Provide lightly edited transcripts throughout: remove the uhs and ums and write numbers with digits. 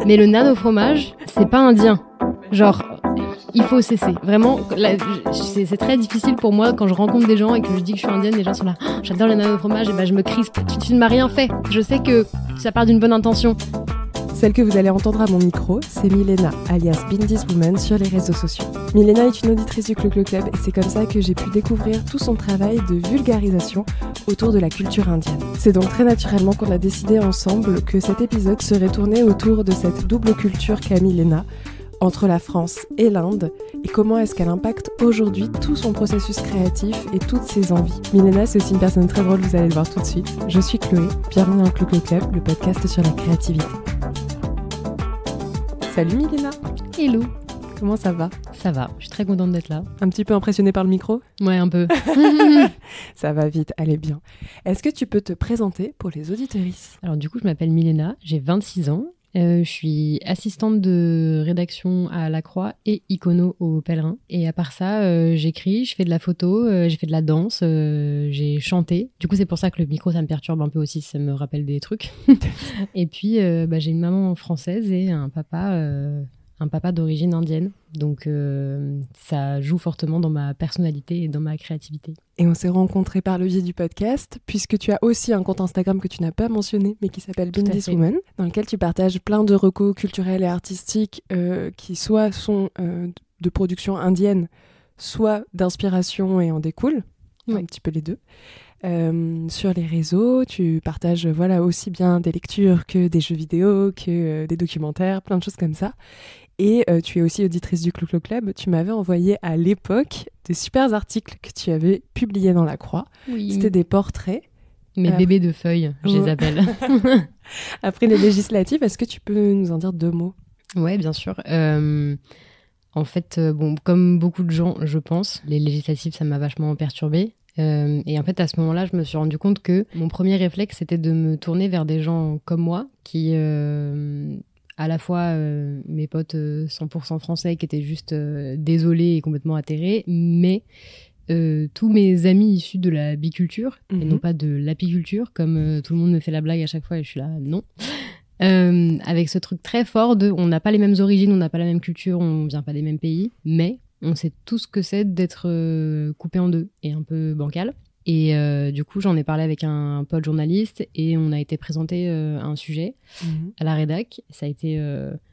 Mais le nano-fromage, c'est pas indien. Genre, il faut cesser. Vraiment, là, c'est très difficile pour moi quand je rencontre des gens et que je dis que je suis indienne, les gens sont là, oh, j'adore le nano-fromage, et ben je me crispe. Tu ne m'as rien fait. Je sais que ça part d'une bonne intention. Celle que vous allez entendre à mon micro, c'est Milena, alias Bindis Woman sur les réseaux sociaux. Milena est une auditrice du Clo-Clo Club et c'est comme ça que j'ai pu découvrir tout son travail de vulgarisation autour de la culture indienne. C'est donc très naturellement qu'on a décidé ensemble que cet épisode serait tourné autour de cette double culture qu'a Milena, entre la France et l'Inde, et comment est-ce qu'elle impacte aujourd'hui tout son processus créatif et toutes ses envies. Milena, c'est aussi une personne très drôle, vous allez le voir tout de suite. Je suis Chloé, bienvenue dans le Clo-Clo Club, le podcast sur la créativité. Salut Milena. Hello. Comment ça va ? Ça va, je suis très contente d'être là. Un petit peu impressionnée par le micro ? Ouais, un peu. Ça va vite, allez bien. Est-ce que tu peux te présenter pour les auditrices ? Alors du coup, je m'appelle Milena, j'ai 26 ans. Je suis assistante de rédaction à La Croix et icono au Pèlerin. Et à part ça, j'écris, je fais de la photo, j'ai fait de la danse, j'ai chanté. Du coup, c'est pour ça que le micro, ça me perturbe un peu aussi, ça me rappelle des trucs. Et puis, j'ai une maman française et un papa d'origine indienne. Donc, ça joue fortement dans ma personnalité et dans ma créativité. Et on s'est rencontrés par le biais du podcast, puisque tu as aussi un compte Instagram que tu n'as pas mentionné, mais qui s'appelle Bindis Woman, dans lequel tu partages plein de recos culturels et artistiques qui soit sont de production indienne, soit d'inspiration et en découlent, un petit peu les deux. Sur les réseaux, tu partages aussi bien des lectures que des jeux vidéo, que des documentaires, plein de choses comme ça. Et tu es aussi auditrice du Clo-Clo Club. Tu m'avais envoyé à l'époque des super articles que tu avais publiés dans La Croix. Oui. C'était des portraits. Mes bébés de feuilles, je les appelle. Après les législatives, est-ce que tu peux nous en dire 2 mots ? Ouais, bien sûr. En fait, comme beaucoup de gens, je pense, les législatives, ça m'a vachement perturbée. Et en fait, à ce moment-là, je me suis rendu compte que mon premier réflexe, c'était de me tourner vers des gens comme moi, qui, à la fois mes potes 100% français, qui étaient juste désolés et complètement atterrés, mais tous mes amis issus de la biculture, et non pas de l'apiculture, comme tout le monde me fait la blague à chaque fois, et je suis là, non. Avec ce truc très fort de, on n'a pas les mêmes origines, on n'a pas la même culture, on vient pas des mêmes pays, mais on sait tout ce que c'est d'être coupé en deux et un peu bancal. Et du coup, j'en ai parlé avec un pote journaliste et on a été présenté un sujet à la rédac. Ça a été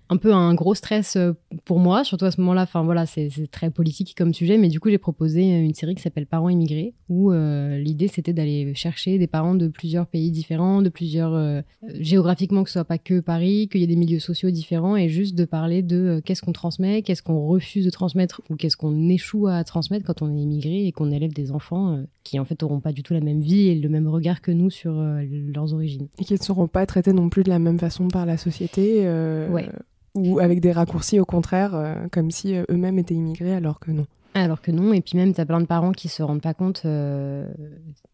un peu un gros stress pour moi, surtout à ce moment-là. Enfin voilà, c'est très politique comme sujet, mais du coup, j'ai proposé une série qui s'appelle Parents immigrés, où l'idée, c'était d'aller chercher des parents de plusieurs pays différents, de plusieurs géographiquement, que ce soit pas que Paris, qu'il y ait des milieux sociaux différents, et juste de parler de qu'est-ce qu'on transmet, qu'est-ce qu'on refuse de transmettre, ou qu'est-ce qu'on échoue à transmettre quand on est immigré et qu'on élève des enfants qui en fait auront pas du tout la même vie et le même regard que nous sur leurs origines. Et qui ne seront pas traités non plus de la même façon par la société. Ouais. Ou avec des raccourcis au contraire, comme si eux-mêmes étaient immigrés alors que non. Alors que non, et puis même t'as plein de parents qui se rendent pas compte.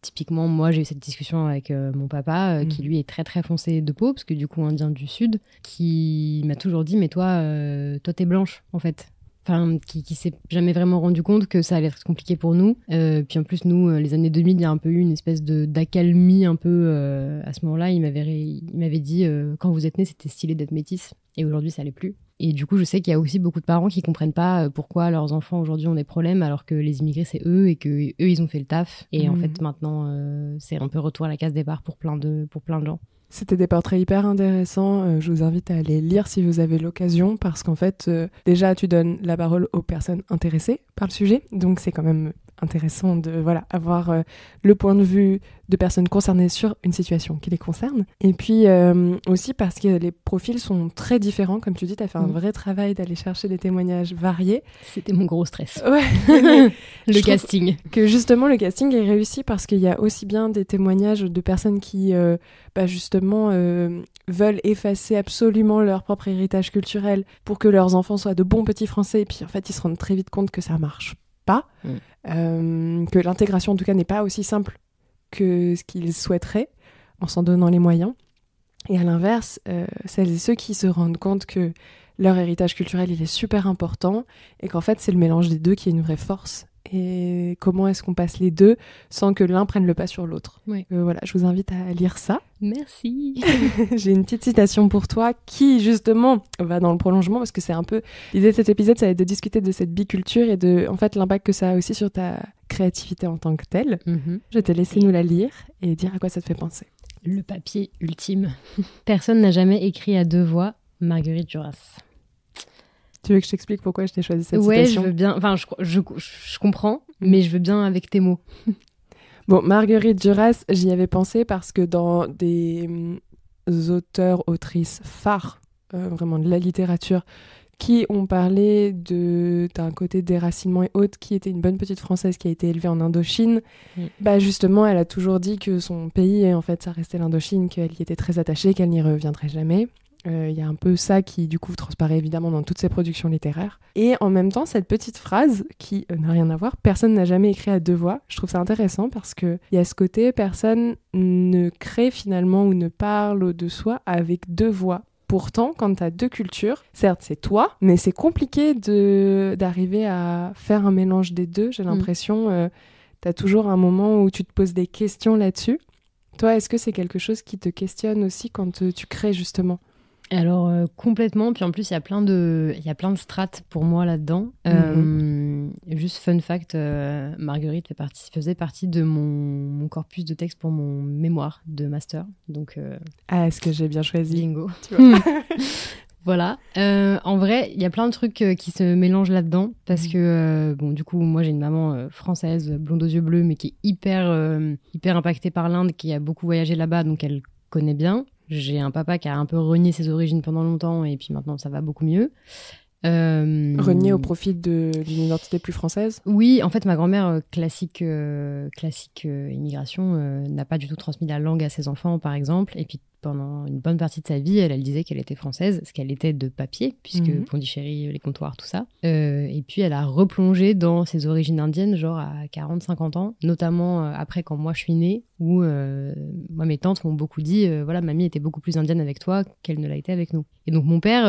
Typiquement, moi j'ai eu cette discussion avec mon papa, qui lui est très très foncé de peau, parce que du coup indien du sud, qui m'a toujours dit, mais toi t'es blanche en fait. Enfin, qui s'est jamais vraiment rendu compte que ça allait être compliqué pour nous. Puis en plus, nous, les années 2000, il y a un peu eu une espèce d'accalmie un peu. À ce moment-là, il m'avait dit, quand vous êtes nés, c'était stylé d'être métisse. Et aujourd'hui, ça l'est plus. Et du coup, je sais qu'il y a aussi beaucoup de parents qui comprennent pas pourquoi leurs enfants aujourd'hui ont des problèmes, alors que les immigrés, c'est eux, et que eux, ils ont fait le taf. Et en fait, maintenant, c'est un peu retour à la case départ pour plein de gens. C'était des portraits hyper intéressants. Je vous invite à aller lire si vous avez l'occasion, parce qu'en fait, déjà, tu donnes la parole aux personnes intéressées par le sujet. Donc, c'est quand même intéressant de avoir le point de vue de personnes concernées sur une situation qui les concerne. Et puis, aussi parce que les profils sont très différents. Comme tu dis, tu as fait un vrai travail d'aller chercher des témoignages variés. C'était mon gros stress. Ouais. Le casting. Que justement, le casting est réussi parce qu'il y a aussi bien des témoignages de personnes qui, justement, veulent effacer absolument leur propre héritage culturel pour que leurs enfants soient de bons petits Français. Et puis, en fait, ils se rendent très vite compte que ça marche pas. Que l'intégration, en tout cas, n'est pas aussi simple que ce qu'ils souhaiteraient en s'en donnant les moyens. Et à l'inverse, celles et ceux qui se rendent compte que leur héritage culturel, il est super important et qu'en fait, c'est le mélange des deux qui est une vraie force et comment est-ce qu'on passe les deux sans que l'un prenne le pas sur l'autre. Ouais. Voilà, je vous invite à lire ça. Merci. J'ai une petite citation pour toi qui, justement, va dans le prolongement parce que c'est un peu... L'idée de cet épisode, ça va être de discuter de cette biculture et de, en fait, l'impact que ça a aussi sur ta créativité en tant que telle. Je vais te laisser nous la lire et dire à quoi ça te fait penser. Le papier ultime. Personne n'a jamais écrit à deux voix, Marguerite Duras. Tu veux que je t'explique pourquoi je t'ai choisi cette citation ? citation ? Ouais, je veux bien. Enfin, je comprends, mais je veux bien avec tes mots. Bon, Marguerite Duras, j'y avais pensé parce que dans des auteurs, autrices phares, vraiment de la littérature, qui ont parlé d'un côté déracinement et autres, qui était une bonne petite Française qui a été élevée en Indochine, bah justement, elle a toujours dit que son pays, en fait, ça restait l'Indochine, qu'elle y était très attachée, qu'elle n'y reviendrait jamais. Il y a un peu ça qui, du coup, transparaît évidemment dans toutes ses productions littéraires. Et en même temps, cette petite phrase qui n'a rien à voir, personne n'a jamais écrit à deux voix, je trouve ça intéressant parce qu'il y a ce côté, personne ne crée finalement ou ne parle de soi avec deux voix. Pourtant, quand tu as deux cultures, certes, c'est toi, mais c'est compliqué d'arriver à faire un mélange des deux. J'ai l'impression, tu as toujours un moment où tu te poses des questions là-dessus. Toi, est-ce que c'est quelque chose qui te questionne aussi quand tu crées, justement ? Alors, complètement. Puis en plus, il y a plein de strates pour moi là-dedans. Juste fun fact, Marguerite faisait partie de mon corpus de texte pour mon mémoire de master. Donc, est-ce que j'ai bien choisi ? Bingo. Tu vois. Voilà. En vrai, il y a plein de trucs qui se mélangent là-dedans parce que, du coup, moi, j'ai une maman française, blonde aux yeux bleus, mais qui est hyper impactée par l'Inde, qui a beaucoup voyagé là-bas, donc elle connaît bien. J'ai un papa qui a un peu renié ses origines pendant longtemps et puis maintenant ça va beaucoup mieux. Renié au profit d'une identité plus française ? Oui, en fait ma grand-mère classique immigration n'a pas du tout transmis la langue à ses enfants par exemple. Et puis pendant une bonne partie de sa vie, elle disait qu'elle était française, ce qu'elle était de papier, puisque Pondichéry, les comptoirs, tout ça. Et puis elle a replongé dans ses origines indiennes, genre à 40-50 ans, notamment après quand moi je suis née, où moi mes tantes m'ont beaucoup dit, voilà, mamie était beaucoup plus indienne avec toi qu'elle ne l'a été avec nous. Et donc mon père,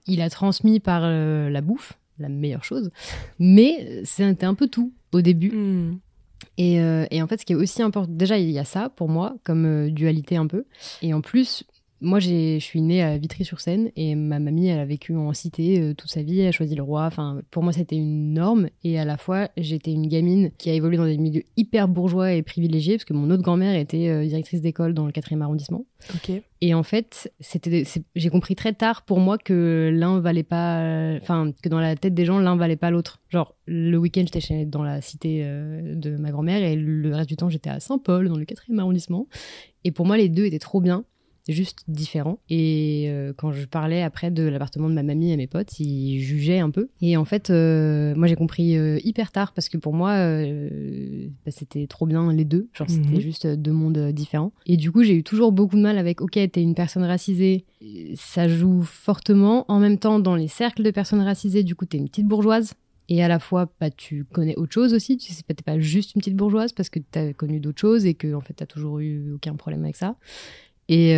il a transmis par la bouffe, la meilleure chose, mais c'était un peu tout au début. Et en fait, ce qui est aussi important, déjà, il y a ça pour moi, comme dualité un peu. Et en plus, moi, je suis née à Vitry-sur-Seine et ma mamie, elle a vécu en cité toute sa vie, elle a choisi le roi. Enfin, pour moi, c'était une norme. Et à la fois, j'étais une gamine qui a évolué dans des milieux hyper bourgeois et privilégiés, parce que mon autre grand-mère était directrice d'école dans le 4e arrondissement. Ok. Et en fait, j'ai compris très tard pour moi que l'un valait pas... Enfin, que dans la tête des gens, l'un valait pas l'autre. Genre, le week-end, j'étais dans la cité de ma grand-mère et le reste du temps, j'étais à Saint-Paul, dans le 4e arrondissement. Et pour moi, les deux étaient trop bien. Juste différent. Et quand je parlais après de l'appartement de ma mamie à mes potes, ils jugeaient un peu. Et en fait, moi j'ai compris hyper tard parce que pour moi, c'était trop bien les deux. Genre c'était juste deux mondes différents. Et du coup, j'ai eu toujours beaucoup de mal avec, ok, t'es une personne racisée, ça joue fortement. En même temps, dans les cercles de personnes racisées, du coup, t'es une petite bourgeoise. Et à la fois, tu connais autre chose aussi. Tu sais, t'es pas juste une petite bourgeoise parce que t'as connu d'autres choses et que en fait, t'as toujours eu aucun problème avec ça. Et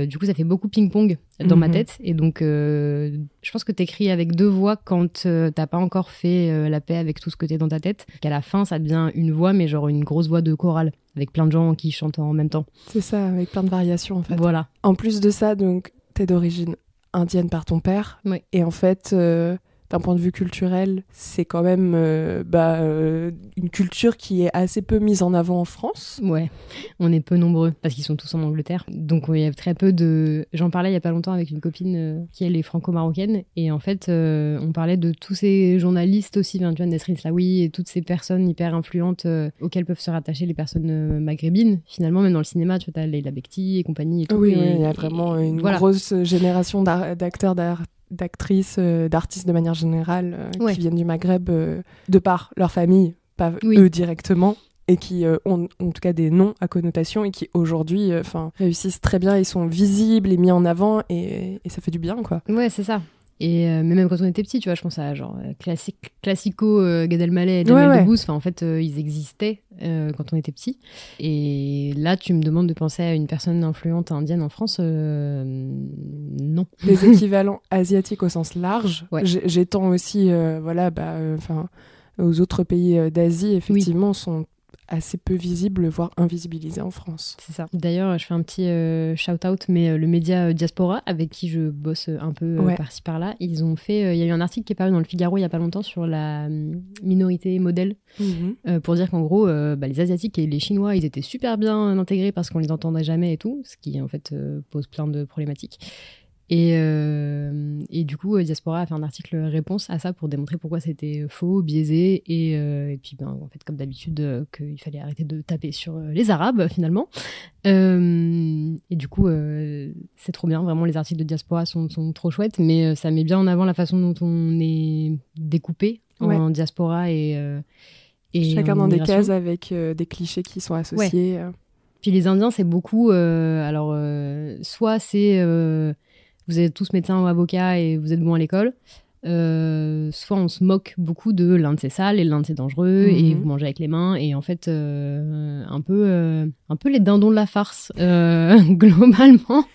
du coup, ça fait beaucoup ping-pong dans ma tête. Et donc, je pense que t'écris avec deux voix quand t'as pas encore fait la paix avec tout ce que t'es dans ta tête. Qu'à la fin, ça devient une voix, mais genre une grosse voix de chorale, avec plein de gens qui chantent en même temps. C'est ça, avec plein de variations, en fait. Voilà. En plus de ça, donc, t'es d'origine indienne par ton père. Oui. Et en fait... d'un point de vue culturel, c'est quand même une culture qui est assez peu mise en avant en France. Ouais, on est peu nombreux, parce qu'ils sont tous en Angleterre. Donc il y a très peu de... J'en parlais il y a pas longtemps avec une copine qui, elle, est franco-marocaine. Et en fait, on parlait de tous ces journalistes aussi, tu vois, Nesrine Slaoui, et toutes ces personnes hyper influentes auxquelles peuvent se rattacher les personnes maghrébines. Finalement, même dans le cinéma, tu vois, t'as Leila Bekti et compagnie et tout. Oui, il y a vraiment une grosse génération d'acteurs, d'actrices, d'artistes de manière générale qui viennent du Maghreb de par leur famille, pas eux directement, et qui ont en tout cas des noms à connotation et qui aujourd'hui réussissent très bien, ils sont visibles et mis en avant et ça fait du bien, quoi. Ouais, c'est ça. Et mais même quand on était petit, tu vois, je pense à genre classico Gad Elmaleh et Jamel Debbouze. Enfin, en fait, ils existaient quand on était petit. Et là, tu me demandes de penser à une personne influente indienne en France. Non. Les équivalents asiatiques au sens large. Ouais. J'étends aussi, aux autres pays d'Asie, effectivement, sont assez peu visibles, voire invisibilisés en France. C'est ça. D'ailleurs, je fais un petit shout-out, mais le média Diaspora, avec qui je bosse un peu par-ci par-là, ils ont fait... Il y a eu un article qui est paru dans le Figaro il n'y a pas longtemps sur la minorité modèle, pour dire qu'en gros, les Asiatiques et les Chinois, ils étaient super bien intégrés parce qu'on les entendait jamais et tout, ce qui en fait pose plein de problématiques. Et du coup, Diaspora a fait un article réponse à ça pour démontrer pourquoi c'était faux, biaisé, et puis en fait, comme d'habitude, qu'il fallait arrêter de taper sur les Arabes, finalement. Et du coup, c'est trop bien, vraiment, les articles de Diaspora sont trop chouettes, mais ça met bien en avant la façon dont on est découpé en diaspora et chacun dans des cases avec des clichés qui sont associés. Puis les Indiens, c'est beaucoup... soit c'est... vous êtes tous médecins ou avocats et vous êtes bons à l'école. Soit on se moque beaucoup de l'Inde c'est sale et l'Inde c'est dangereux et vous mangez avec les mains. Et en fait, un peu les dindons de la farce, globalement.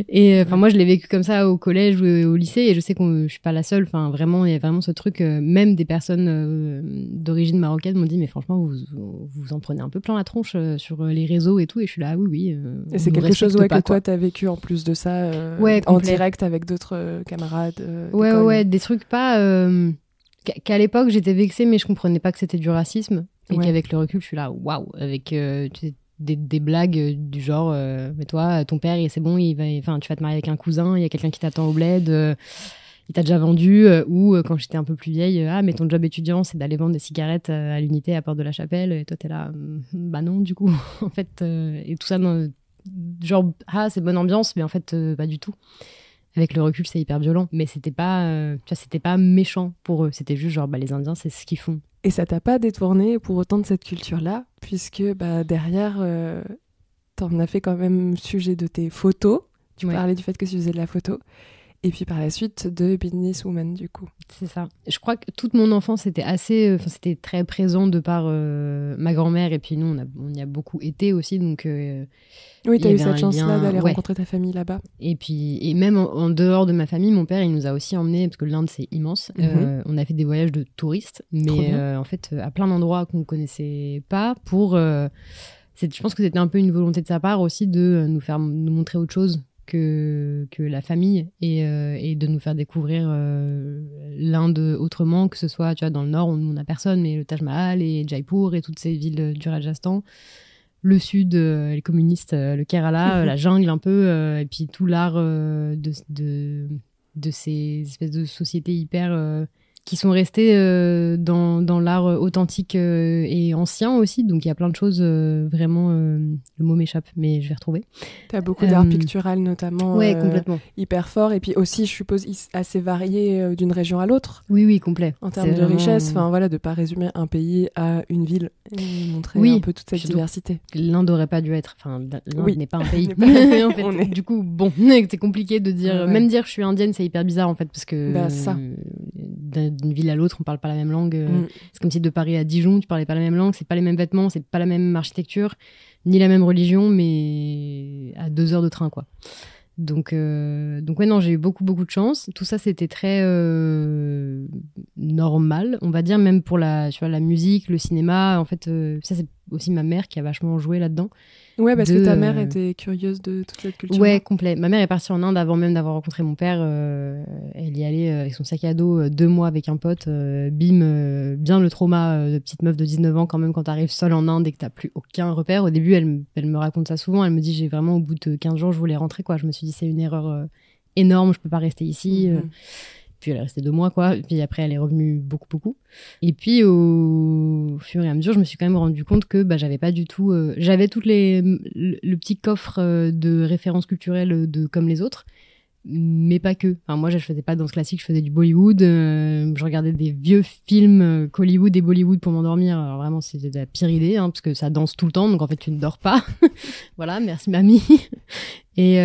Et moi, je l'ai vécu comme ça au collège ou au lycée et je sais que je suis pas la seule. Enfin, vraiment, il y a vraiment ce truc. Même des personnes d'origine marocaine m'ont dit, mais franchement, vous en prenez un peu plein la tronche sur les réseaux et tout. Et je suis là, oui. Et c'est quelque chose que toi, t'as vécu en plus de ça, en direct avec d'autres camarades. Ouais, des trucs pas... qu'à l'époque, j'étais vexée, mais je comprenais pas que c'était du racisme. Et qu'avec le recul, je suis là, waouh, avec... des blagues du genre mais toi ton père c'est bon tu vas te marier avec un cousin, il y a quelqu'un qui t'attend au bled, il t'a déjà vendu, ou quand j'étais un peu plus vieille, mais ton job étudiant c'est d'aller vendre des cigarettes à l'unité à Porte de la Chapelle et toi t'es là bah non du coup en fait et tout ça dans, genre c'est bonne ambiance mais en fait pas du tout. Avec le recul c'est hyper violent mais c'était pas c'était pas méchant pour eux, c'était juste genre les Indiens c'est ce qu'ils font. Et ça t'a pas détourné pour autant de cette culture-là, puisque derrière, t'en as fait quand même sujet de tes photos. Tu parlais du fait que tu faisais de la photo. Et puis par la suite de Businesswoman, du coup. C'est ça. Je crois que toute mon enfance était c'était très présent de par ma grand-mère. Et puis nous, on y a beaucoup été aussi. Donc, oui, t'as eu cette chance-là d'aller rencontrer ta famille là-bas. Et même en dehors de ma famille, mon père, il nous a aussi emmenés, parce que l'Inde, c'est immense. On a fait des voyages de touristes, mais en fait, à plein d'endroits qu'on ne connaissait pas pour... je pense que c'était un peu une volonté de sa part aussi de nous montrer autre chose que la famille et de nous faire découvrir l'Inde autrement, que ce soit dans le nord où on n'a personne, mais le Taj Mahal et Jaipur et toutes ces villes du Rajasthan, le sud, les communistes, le Kerala, la jungle un peu, et puis tout l'art de ces espèces de sociétés hyper qui sont restées dans l'art authentique et ancien aussi. Donc, il y a plein de choses, vraiment... le mot m'échappe, mais je vais retrouver. Tu as beaucoup d'art pictural, notamment. Oui, complètement. Hyper fort. Et puis aussi, je suppose, assez varié d'une région à l'autre. Oui, complet. En termes de richesse, de ne pas résumer un pays à une ville et montrer un peu toute cette diversité. L'Inde n'aurait pas dû être... l'Inde n'est pas un pays. En fait, du coup, c'est compliqué de dire... Même dire je suis indienne, c'est hyper bizarre, en fait, parce que... ça. D'une ville à l'autre, on parle pas la même langue. C'est comme si de Paris à Dijon, tu parlais pas la même langue, c'est pas les mêmes vêtements, c'est pas la même architecture, ni la même religion, mais à 2 heures de train, quoi. Donc non, j'ai eu beaucoup de chance. Tout ça, c'était très normal, on va dire, même pour la musique, le cinéma. En fait, ça, c'est aussi ma mère qui a vachement joué là-dedans. Ouais, parce que ta mère était curieuse de toute cette culture. Ouais, complet. Ma mère est partie en Inde avant même d'avoir rencontré mon père. Elle y allait avec son sac à dos 2 mois avec un pote. Bien le trauma de petite meuf de 19 ans quand même quand t'arrives seule en Inde et que t'as plus aucun repère. Au début, elle me raconte ça souvent. Elle me dit, j'ai vraiment, au bout de 15 jours, je voulais rentrer, quoi. Je me suis dit, c'est une erreur énorme, je peux pas rester ici. Puis elle est restée 2 mois, quoi. Puis après, elle est revenue beaucoup. Et puis, au fur et à mesure, je me suis quand même rendu compte que j'avais pas du tout... j'avais le petit coffre de références culturelles comme les autres, mais pas que. Enfin, moi, je faisais pas de danse classique, je faisais du Bollywood. Je regardais des vieux films Hollywood et Bollywood pour m'endormir. Alors vraiment, c'était la pire idée, parce que ça danse tout le temps, donc en fait, tu ne dors pas. Voilà, merci mamie. Et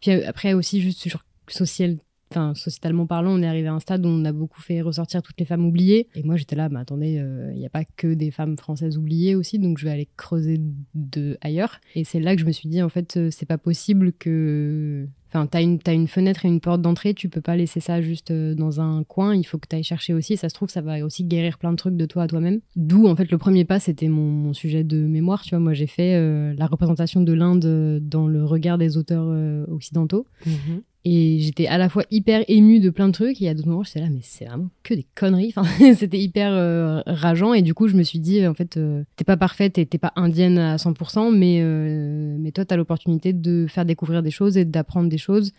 puis après aussi, juste sur sociétalement parlant, on est arrivé à un stade où on a beaucoup fait ressortir toutes les femmes oubliées. Et moi, j'étais là, mais attendez, il n'y a pas que des femmes françaises oubliées aussi, donc je vais aller creuser ailleurs. Et c'est là que je me suis dit, en fait, c'est pas possible que... Enfin, t'as une fenêtre et une porte d'entrée, tu peux pas laisser ça juste dans un coin, il faut que t'ailles chercher aussi, ça se trouve, ça va aussi guérir plein de trucs de toi à toi-même. D'où, en fait, le premier pas, c'était mon sujet de mémoire, tu vois, moi j'ai fait la représentation de l'Inde dans le regard des auteurs occidentaux. Mmh. Et j'étais à la fois hyper émue de plein de trucs, et à d'autres moments, j'étais là, mais c'est vraiment que des conneries. Enfin, c'était hyper rageant, et du coup, je me suis dit, en fait, t'es pas parfaite et t'es pas indienne à 100%, mais toi, t'as l'opportunité de faire découvrir des choses et d'apprendre des choses,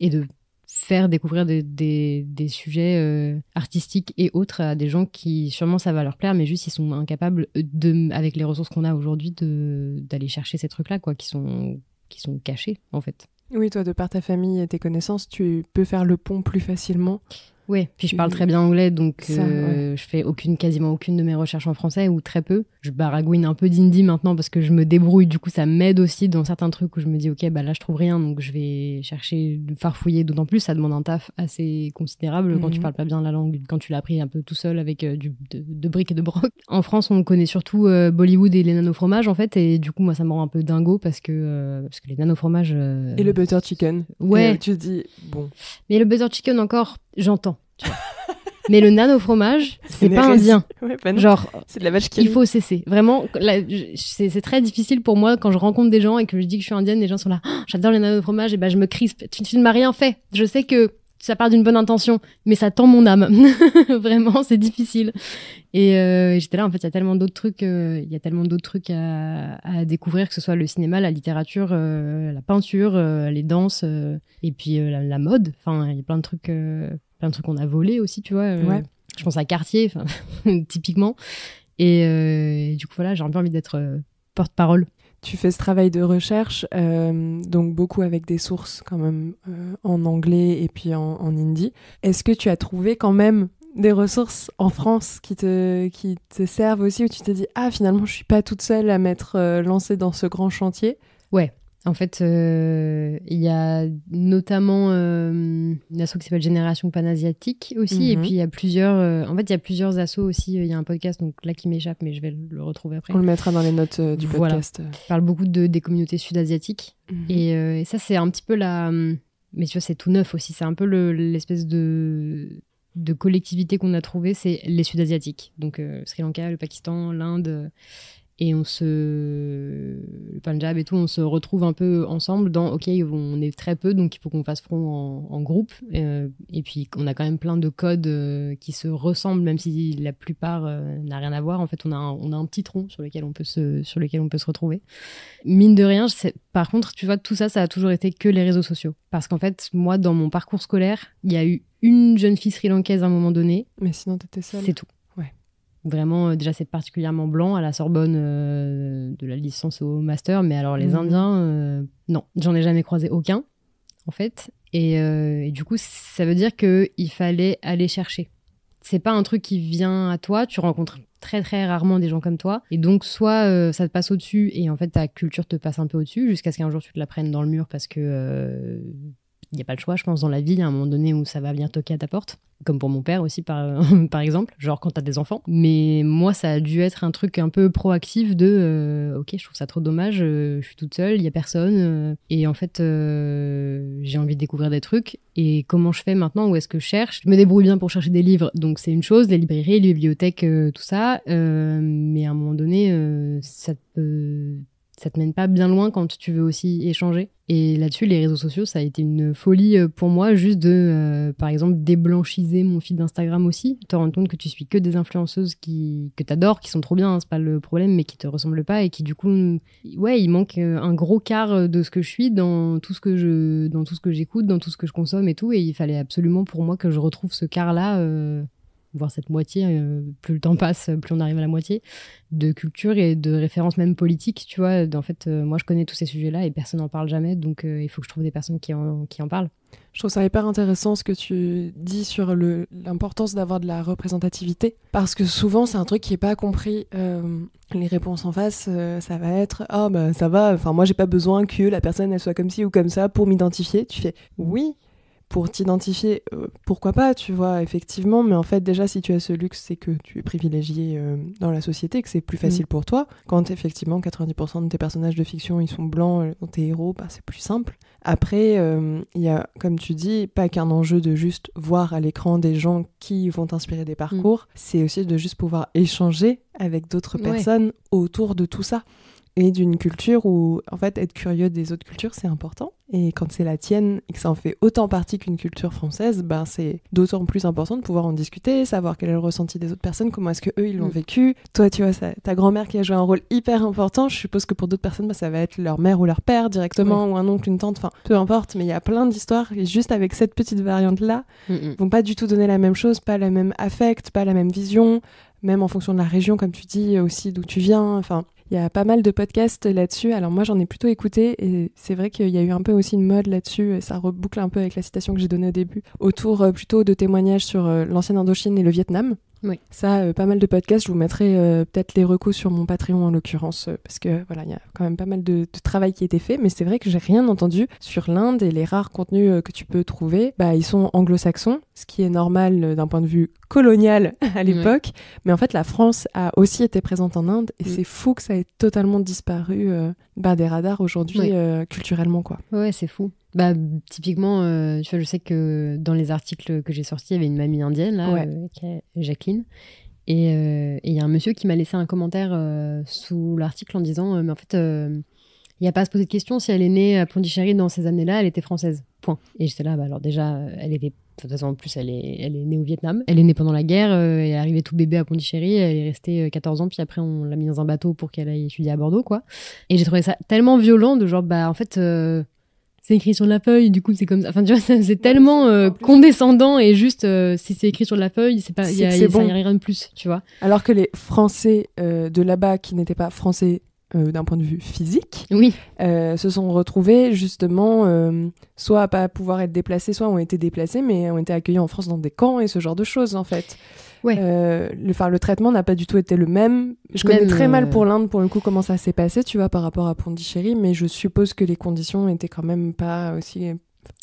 et de faire découvrir des sujets artistiques et autres à des gens qui, sûrement, ça va leur plaire, mais juste, ils sont incapables, avec les ressources qu'on a aujourd'hui, d'aller chercher ces trucs-là, quoi, qui sont cachés, en fait. Oui, toi, de par ta famille et tes connaissances, tu peux faire le pont plus facilement. Oui, puis je parle très bien anglais, donc je fais quasiment aucune de mes recherches en français, ou très peu. Je baragouine un peu d'hindi maintenant parce que je me débrouille, du coup ça m'aide aussi dans certains trucs où je me dis ok, bah là je trouve rien, donc je vais chercher, farfouiller, d'autant plus ça demande un taf assez considérable quand tu parles pas bien la langue, quand tu l'as appris un peu tout seul avec de briques et de broc. En France, on connaît surtout Bollywood et les nanofromages en fait, et du coup moi ça me rend un peu dingo parce que les nanofromages... Et le butter chicken. Ouais. Et tu te dis, bon... Mais le butter chicken encore, j'entends. Mais le nano-fromage, c'est pas indien. Ouais, pas genre, c'est de la vache qui... Il faut cesser. Vraiment, c'est très difficile pour moi quand je rencontre des gens et que je dis que je suis indienne, les gens sont là, oh, j'adore les nano-fromages, et ben je me crispe. Tu ne m'as rien fait. Je sais que ça part d'une bonne intention, mais ça tend mon âme. Vraiment, c'est difficile. Et j'étais là, en fait, il y a tellement d'autres trucs, à découvrir, que ce soit le cinéma, la littérature, la peinture, les danses, et puis la mode. Enfin, il y a plein de trucs qu'on a volés aussi, tu vois. Ouais. Je pense à Cartier, typiquement. Et du coup, voilà, j'ai un peu envie d'être porte-parole. Tu fais ce travail de recherche, donc beaucoup avec des sources quand même en anglais et puis en hindi. Est-ce que tu as trouvé quand même des ressources en France qui te servent aussi, où tu te dis « Ah, finalement, je suis pas toute seule à m'être lancée dans ce grand chantier ?» Ouais. En fait, il y a notamment une asso qui s'appelle Génération Panasiatique aussi, et puis il y a plusieurs assos aussi. Il y a un podcast donc là qui m'échappe, mais je vais le retrouver après. On le mettra dans les notes du podcast. Je parle beaucoup des communautés sud-asiatiques, et ça c'est un petit peu mais tu vois, c'est tout neuf aussi. C'est un peu l'espèce de collectivité qu'on a trouvée, c'est les sud-asiatiques. Donc Sri Lanka, le Pakistan, l'Inde... Et le Punjab et tout, on se retrouve un peu ensemble dans, ok, on est très peu, donc il faut qu'on fasse front en groupe. Et puis, on a quand même plein de codes qui se ressemblent, même si la plupart n'a rien à voir. En fait, on a un petit tronc sur lequel on peut se retrouver. Mine de rien, par contre, tu vois, tout ça, ça a toujours été que les réseaux sociaux. Parce qu'en fait, moi, dans mon parcours scolaire, il y a eu une jeune fille sri-lankaise à un moment donné. Mais sinon, t'étais seule. C'est tout. Vraiment, déjà, c'est particulièrement blanc à la Sorbonne, de la licence au master. Mais alors, les Indiens, non, j'en ai jamais croisé aucun, en fait. Et du coup, ça veut dire qu'il fallait aller chercher. C'est pas un truc qui vient à toi. Tu rencontres très, très rarement des gens comme toi. Et donc, soit ça te passe au-dessus et en fait, ta culture te passe un peu au-dessus jusqu'à ce qu'un jour, tu te la prennes dans le mur parce que... il n'y a pas le choix, je pense, dans la vie. Il y a un moment donné où ça va venir toquer à ta porte. Comme pour mon père aussi, par exemple. Genre quand t'as des enfants. Mais moi, ça a dû être un truc un peu proactif de ok, je trouve ça trop dommage, je suis toute seule, il n'y a personne. Et en fait, j'ai envie de découvrir des trucs. Et comment je fais maintenant? Où est-ce que je cherche? Je me débrouille bien pour chercher des livres. Donc c'est une chose, les librairies, les bibliothèques, tout ça. Mais à un moment donné, ça te mène pas bien loin quand tu veux aussi échanger. Et là-dessus, les réseaux sociaux, ça a été une folie pour moi, juste de, par exemple, déblanchiser mon feed d'Instagram aussi, te rendre compte que tu suis que des influenceuses que t'adores, qui sont trop bien, hein, c'est pas le problème, mais qui te ressemblent pas et qui, du coup, ouais, il manque un gros quart de ce que je suis dans tout ce que j'écoute, dans tout ce que je consomme et tout, et il fallait absolument pour moi que je retrouve ce quart-là, voire cette moitié, plus le temps passe, plus on arrive à la moitié, de culture et de références même politiques, tu vois. En fait, moi, je connais tous ces sujets-là et personne n'en parle jamais, donc il faut que je trouve des personnes qui en parlent. Je trouve ça hyper intéressant ce que tu dis sur l'importance d'avoir de la représentativité, parce que souvent, c'est un truc qui n'est pas compris. Les réponses en face, ça va être « Ah, bah ça va, enfin moi, j'ai pas besoin que la personne, elle soit comme ci ou comme ça pour m'identifier. » Tu fais « Oui ». pour t'identifier, pourquoi pas, tu vois, effectivement, mais en fait, déjà, si tu as ce luxe, c'est que tu es privilégié dans la société, que c'est plus facile pour toi. Quand, effectivement, 90% de tes personnages de fiction, ils sont blancs, tes héros, bah, c'est plus simple. Après, il y a, comme tu dis, pas qu'un enjeu de juste voir à l'écran des gens qui vont t'inspirer des parcours, c'est aussi de juste pouvoir échanger avec d'autres personnes autour de tout ça. Et d'une culture où, en fait, être curieux des autres cultures, c'est important. Et quand c'est la tienne et que ça en fait autant partie qu'une culture française, ben c'est d'autant plus important de pouvoir en discuter, savoir quel est le ressenti des autres personnes, comment est-ce qu'eux, ils l'ont vécu. Toi, tu vois, ta grand-mère qui a joué un rôle hyper important, je suppose que pour d'autres personnes, bah, ça va être leur mère ou leur père directement, ou un oncle, une tante, enfin, peu importe. Mais il y a plein d'histoires, et juste avec cette petite variante-là, vont pas du tout donner la même chose, pas le même affect, pas la même vision, même en fonction de la région, comme tu dis, aussi d'où tu viens, enfin... Il y a pas mal de podcasts là-dessus. Alors moi, j'en ai plutôt écouté et c'est vrai qu'il y a eu un peu aussi une mode là-dessus. Et ça reboucle un peu avec la citation que j'ai donnée au début, autour plutôt de témoignages sur l'ancienne Indochine et le Vietnam. Oui. Ça, pas mal de podcasts. Je vous mettrai peut-être les recos sur mon Patreon en l'occurrence, parce que voilà, il y a quand même pas mal de travail qui a été fait. Mais c'est vrai que j'ai rien entendu sur l'Inde et les rares contenus que tu peux trouver. Bah, ils sont anglo-saxons, ce qui est normal d'un point de vue colonial à l'époque. Mais en fait, la France a aussi été présente en Inde et c'est fou que ça ait totalement disparu des radars aujourd'hui culturellement, quoi. Ouais, c'est fou. Bah, typiquement, tu vois, je sais que dans les articles que j'ai sortis, il y avait une mamie indienne, là, qui est Jacqueline. Et il y a un monsieur qui m'a laissé un commentaire sous l'article en disant mais en fait, il n'y a pas à se poser de question. Si elle est née à Pondichéry dans ces années-là, elle était française. Point. Et j'étais là, bah, alors déjà, elle était... De toute façon, en plus, elle est née au Vietnam. Elle est née pendant la guerre, elle est arrivée tout bébé à Pondichéry, elle est restée 14 ans, puis après, on l'a mis dans un bateau pour qu'elle aille étudier à Bordeaux, quoi. Et j'ai trouvé ça tellement violent de genre, bah, en fait... c'est écrit sur la feuille, du coup c'est comme ça. Enfin, tu vois, c'est tellement condescendant et juste si c'est écrit sur la feuille, c'est pas, il y a rien de plus, tu vois. Alors que les Français de là-bas qui n'étaient pas français d'un point de vue physique, se sont retrouvés justement soit à pas pouvoir être déplacés, soit ont été déplacés, mais ont été accueillis en France dans des camps et ce genre de choses en fait. Le traitement n'a pas du tout été le même. Je connais très mal pour l'Inde, pour le coup, comment ça s'est passé, tu vois, par rapport à Pondichéry, mais je suppose que les conditions étaient quand même pas aussi...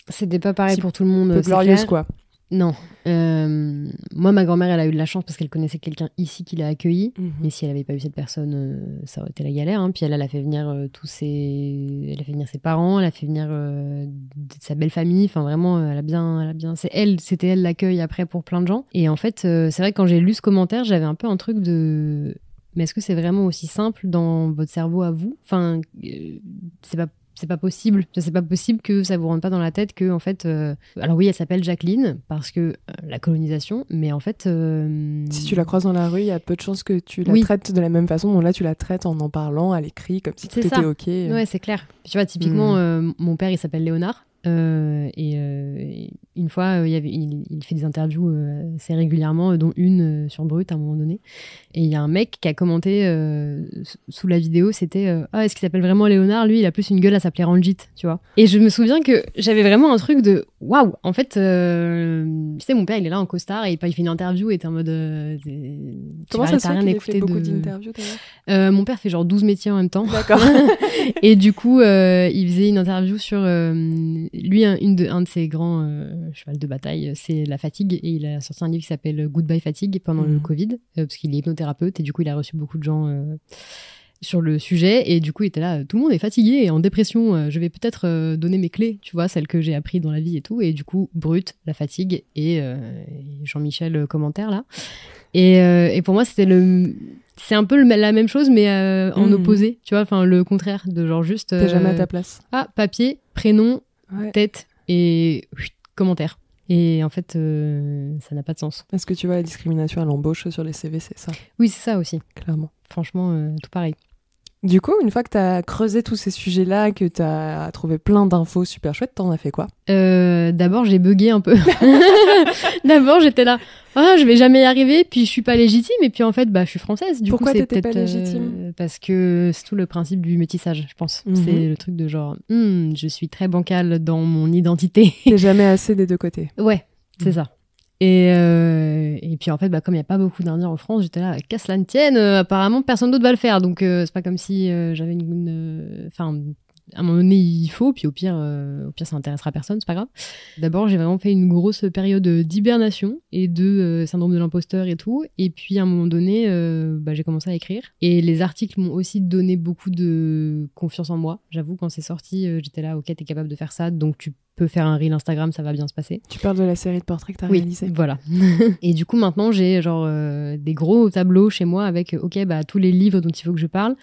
C'était pas pareil pour tout le monde. Peu glorieuse, quoi. Non. Moi, ma grand-mère, elle a eu de la chance parce qu'elle connaissait quelqu'un ici qui l'a accueillie. Mais si elle n'avait pas eu cette personne, ça aurait été la galère. Hein. Puis elle a fait venir elle a fait venir ses parents, elle a fait venir sa belle famille. Enfin, vraiment, elle a bien. C'était elle l'accueil après pour plein de gens. Et en fait, c'est vrai que quand j'ai lu ce commentaire, j'avais un peu un truc de. Mais est-ce que c'est vraiment aussi simple dans votre cerveau à vous ? Enfin, c'est pas possible. C'est pas possible que ça vous rentre pas dans la tête que, en fait... Alors oui, elle s'appelle Jacqueline, parce que la colonisation, mais en fait... Si tu la croises dans la rue, il y a peu de chances que tu la traites de la même façon. Donc là, tu la traites en parlant, à l'écrit, comme si tout était OK. Ouais, c'est clair. Tu vois, typiquement, mon père, il s'appelle Léonard. Une fois, il fait des interviews assez régulièrement, dont une sur Brut à un moment donné. Et il y a un mec qui a commenté sous la vidéo, c'était est-ce qu'il s'appelle vraiment Léonard ? Lui, il a plus une gueule à s'appeler Ranjit, tu vois. Et je me souviens que j'avais vraiment un truc de waouh. En fait, tu sais, mon père, il est là en costard et il fait une interview et t'es en mode. Comment ça se fait qu'il fait beaucoup d'interviews mon père fait genre 12 métiers en même temps. D'accord. Et du coup, il faisait une interview sur lui, un de ses grands chevals de bataille, c'est la fatigue. Et il a sorti un livre qui s'appelle Goodbye Fatigue pendant le Covid, parce qu'il est hypnothérapeute et du coup, il a reçu beaucoup de gens sur le sujet. Et du coup, il était là, tout le monde est fatigué et en dépression. Je vais peut-être donner mes clés, tu vois, celles que j'ai appris dans la vie et tout. Et du coup, Brut, la fatigue et Jean-Michel commentaire là. Et pour moi, c'est un peu la même chose, mais en opposé, tu vois, enfin le contraire de genre juste. T'es jamais à ta place. Papier, prénom, tête et commentaire. Et en fait, ça n'a pas de sens. Est-ce que tu vois la discrimination à l'embauche sur les CV, c'est ça ? Oui, c'est ça aussi. Clairement. Franchement, tout pareil. Du coup, une fois que t'as creusé tous ces sujets-là, que t'as trouvé plein d'infos super chouettes, t'en as fait quoi ? D'abord, j'ai bugué un peu. D'abord, j'étais là, je vais jamais y arriver, puis je suis pas légitime, et puis en fait, je suis française. Pourquoi coup, t'étais pas légitime ? Parce que c'est tout le principe du métissage, je pense. C'est le truc de genre, je suis très bancale dans mon identité. T'es jamais assez des deux côtés. Ouais, c'est ça. Et puis en fait, comme il n'y a pas beaucoup d'Indiens en France, j'étais là, qu'à cela ne tienne, apparemment personne d'autre va le faire, donc c'est pas comme si j'avais à un moment donné, il faut, puis au pire, ça intéressera personne, c'est pas grave. D'abord, j'ai vraiment fait une grosse période d'hibernation et de syndrome de l'imposteur et tout. Et puis, à un moment donné, j'ai commencé à écrire. Et les articles m'ont aussi donné beaucoup de confiance en moi. J'avoue, quand c'est sorti, j'étais là, ok, t'es capable de faire ça, donc tu peux faire un reel Instagram, ça va bien se passer. Tu parles de la série de portraits que t'as réalisée. Voilà. Et du coup, maintenant, j'ai genre des gros tableaux chez moi avec, tous les livres dont il faut que je parle,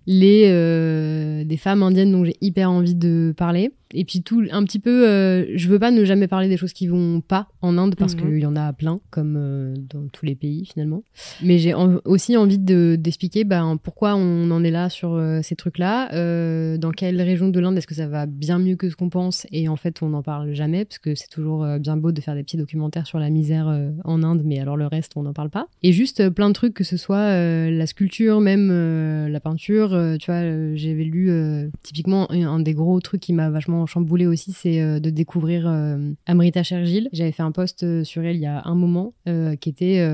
des femmes indiennes dont j'ai hyper envie de parler. Et puis tout, un petit peu, je veux pas ne jamais parler des choses qui vont pas en Inde parce qu'il y en a plein, comme dans tous les pays finalement. Mais j'ai aussi envie d'expliquer pourquoi on en est là sur ces trucs-là, dans quelle région de l'Inde est-ce que ça va bien mieux que ce qu'on pense, et en fait on n'en parle jamais parce que c'est toujours bien beau de faire des petits documentaires sur la misère en Inde, mais alors le reste on n'en parle pas. Et juste plein de trucs, que ce soit la sculpture, même la peinture, tu vois, j'avais lu typiquement un des gros trucs qui m'a vachement chamboulé aussi, c'est de découvrir Amrita Shergill. J'avais fait un post sur elle il y a un moment, qui était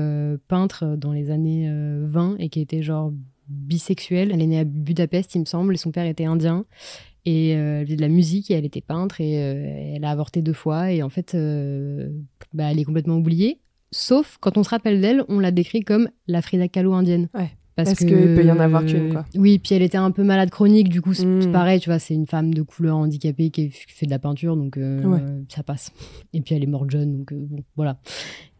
peintre dans les années 20 et qui était genre bisexuelle. Elle est née à Budapest, il me semble, et son père était indien. Et elle faisait de la musique et elle était peintre, et elle a avorté 2 fois. Et en fait, elle est complètement oubliée. Sauf quand on se rappelle d'elle, on la décrit comme la Frida Kahlo indienne. Ouais. Parce qu'il peut y en avoir qu'une, quoi. Oui, puis elle était un peu malade chronique, du coup, c'est pareil, tu vois, c'est une femme de couleur handicapée qui fait de la peinture, donc ça passe. Et puis elle est morte jeune, donc bon, voilà.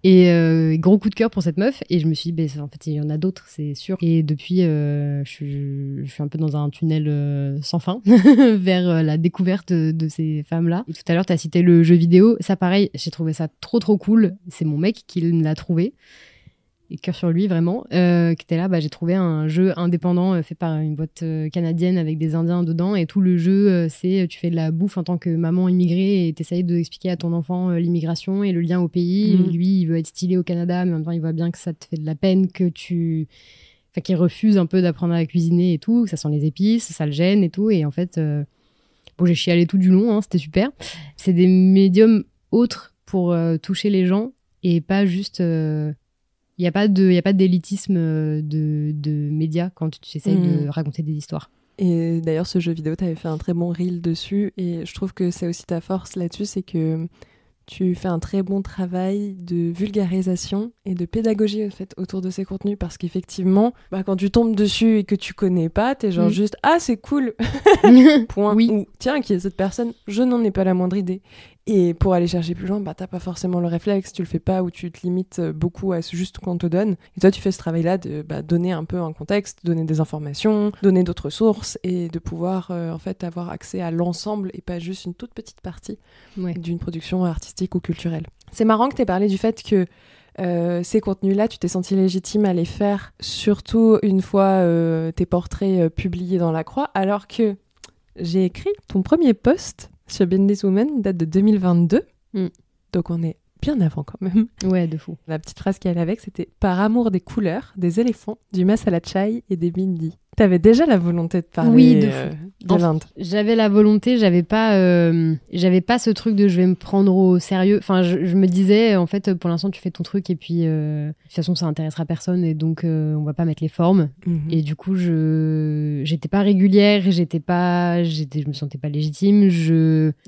Et gros coup de cœur pour cette meuf, et je me suis dit, en fait, il y en a d'autres, c'est sûr. Et depuis, je suis un peu dans un tunnel sans fin vers la découverte de ces femmes-là. Et tout à l'heure, tu as cité le jeu vidéo. Ça, pareil, j'ai trouvé ça trop, trop cool. C'est mon mec qui me l'a trouvé. Et cœur sur lui, vraiment, qui était là. J'ai trouvé un jeu indépendant fait par une boîte canadienne avec des Indiens dedans, et tout le jeu, c'est tu fais de la bouffe en tant que maman immigrée et t'essayes d'expliquer à ton enfant l'immigration et le lien au pays. Et lui, il veut être stylé au Canada, mais en même temps, il voit bien que ça te fait de la peine, qu'il refuse un peu d'apprendre à cuisiner et tout, que ça sent les épices, ça le gêne et tout. Et en fait, j'ai chialé tout du long, hein, c'était super. C'est des médiums autres pour toucher les gens, et pas juste... Il n'y a pas d'élitisme de médias quand tu essayes de raconter des histoires. Et d'ailleurs, ce jeu vidéo, tu avais fait un très bon reel dessus. Et je trouve que c'est aussi ta force là-dessus, c'est que tu fais un très bon travail de vulgarisation et de pédagogie en fait, autour de ces contenus. Parce qu'effectivement, quand tu tombes dessus et que tu connais pas, t'es genre juste « Ah, c'est cool !» Point. Oui. Ou « Tiens, qui est cette personne ? Je n'en ai pas la moindre idée. » Et pour aller chercher plus loin, t'as pas forcément le réflexe, tu le fais pas, ou tu te limites beaucoup à ce juste qu'on te donne. Et toi, tu fais ce travail-là de donner un peu un contexte, donner des informations, donner d'autres sources, et de pouvoir en fait avoir accès à l'ensemble et pas juste une toute petite partie d'une production artistique ou culturelle. C'est marrant que t'aies parlé du fait que ces contenus-là, tu t'es senti légitime à les faire, surtout une fois tes portraits publiés dans La Croix, alors que j'ai écrit ton premier post sur Bindis Woman, il date de 2022. Donc on est bien avant quand même. Ouais, de fou. La petite phrase qui allait avec, c'était « Par amour des couleurs, des éléphants, du masala chai et des bindi ». T'avais déjà la volonté de parler de l'Inde. J'avais la volonté, j'avais pas ce truc de je vais me prendre au sérieux. Enfin, je me disais, en fait, pour l'instant, tu fais ton truc et puis de toute façon, ça intéressera personne, et donc on va pas mettre les formes. Et du coup, j'étais pas régulière, je me sentais pas légitime.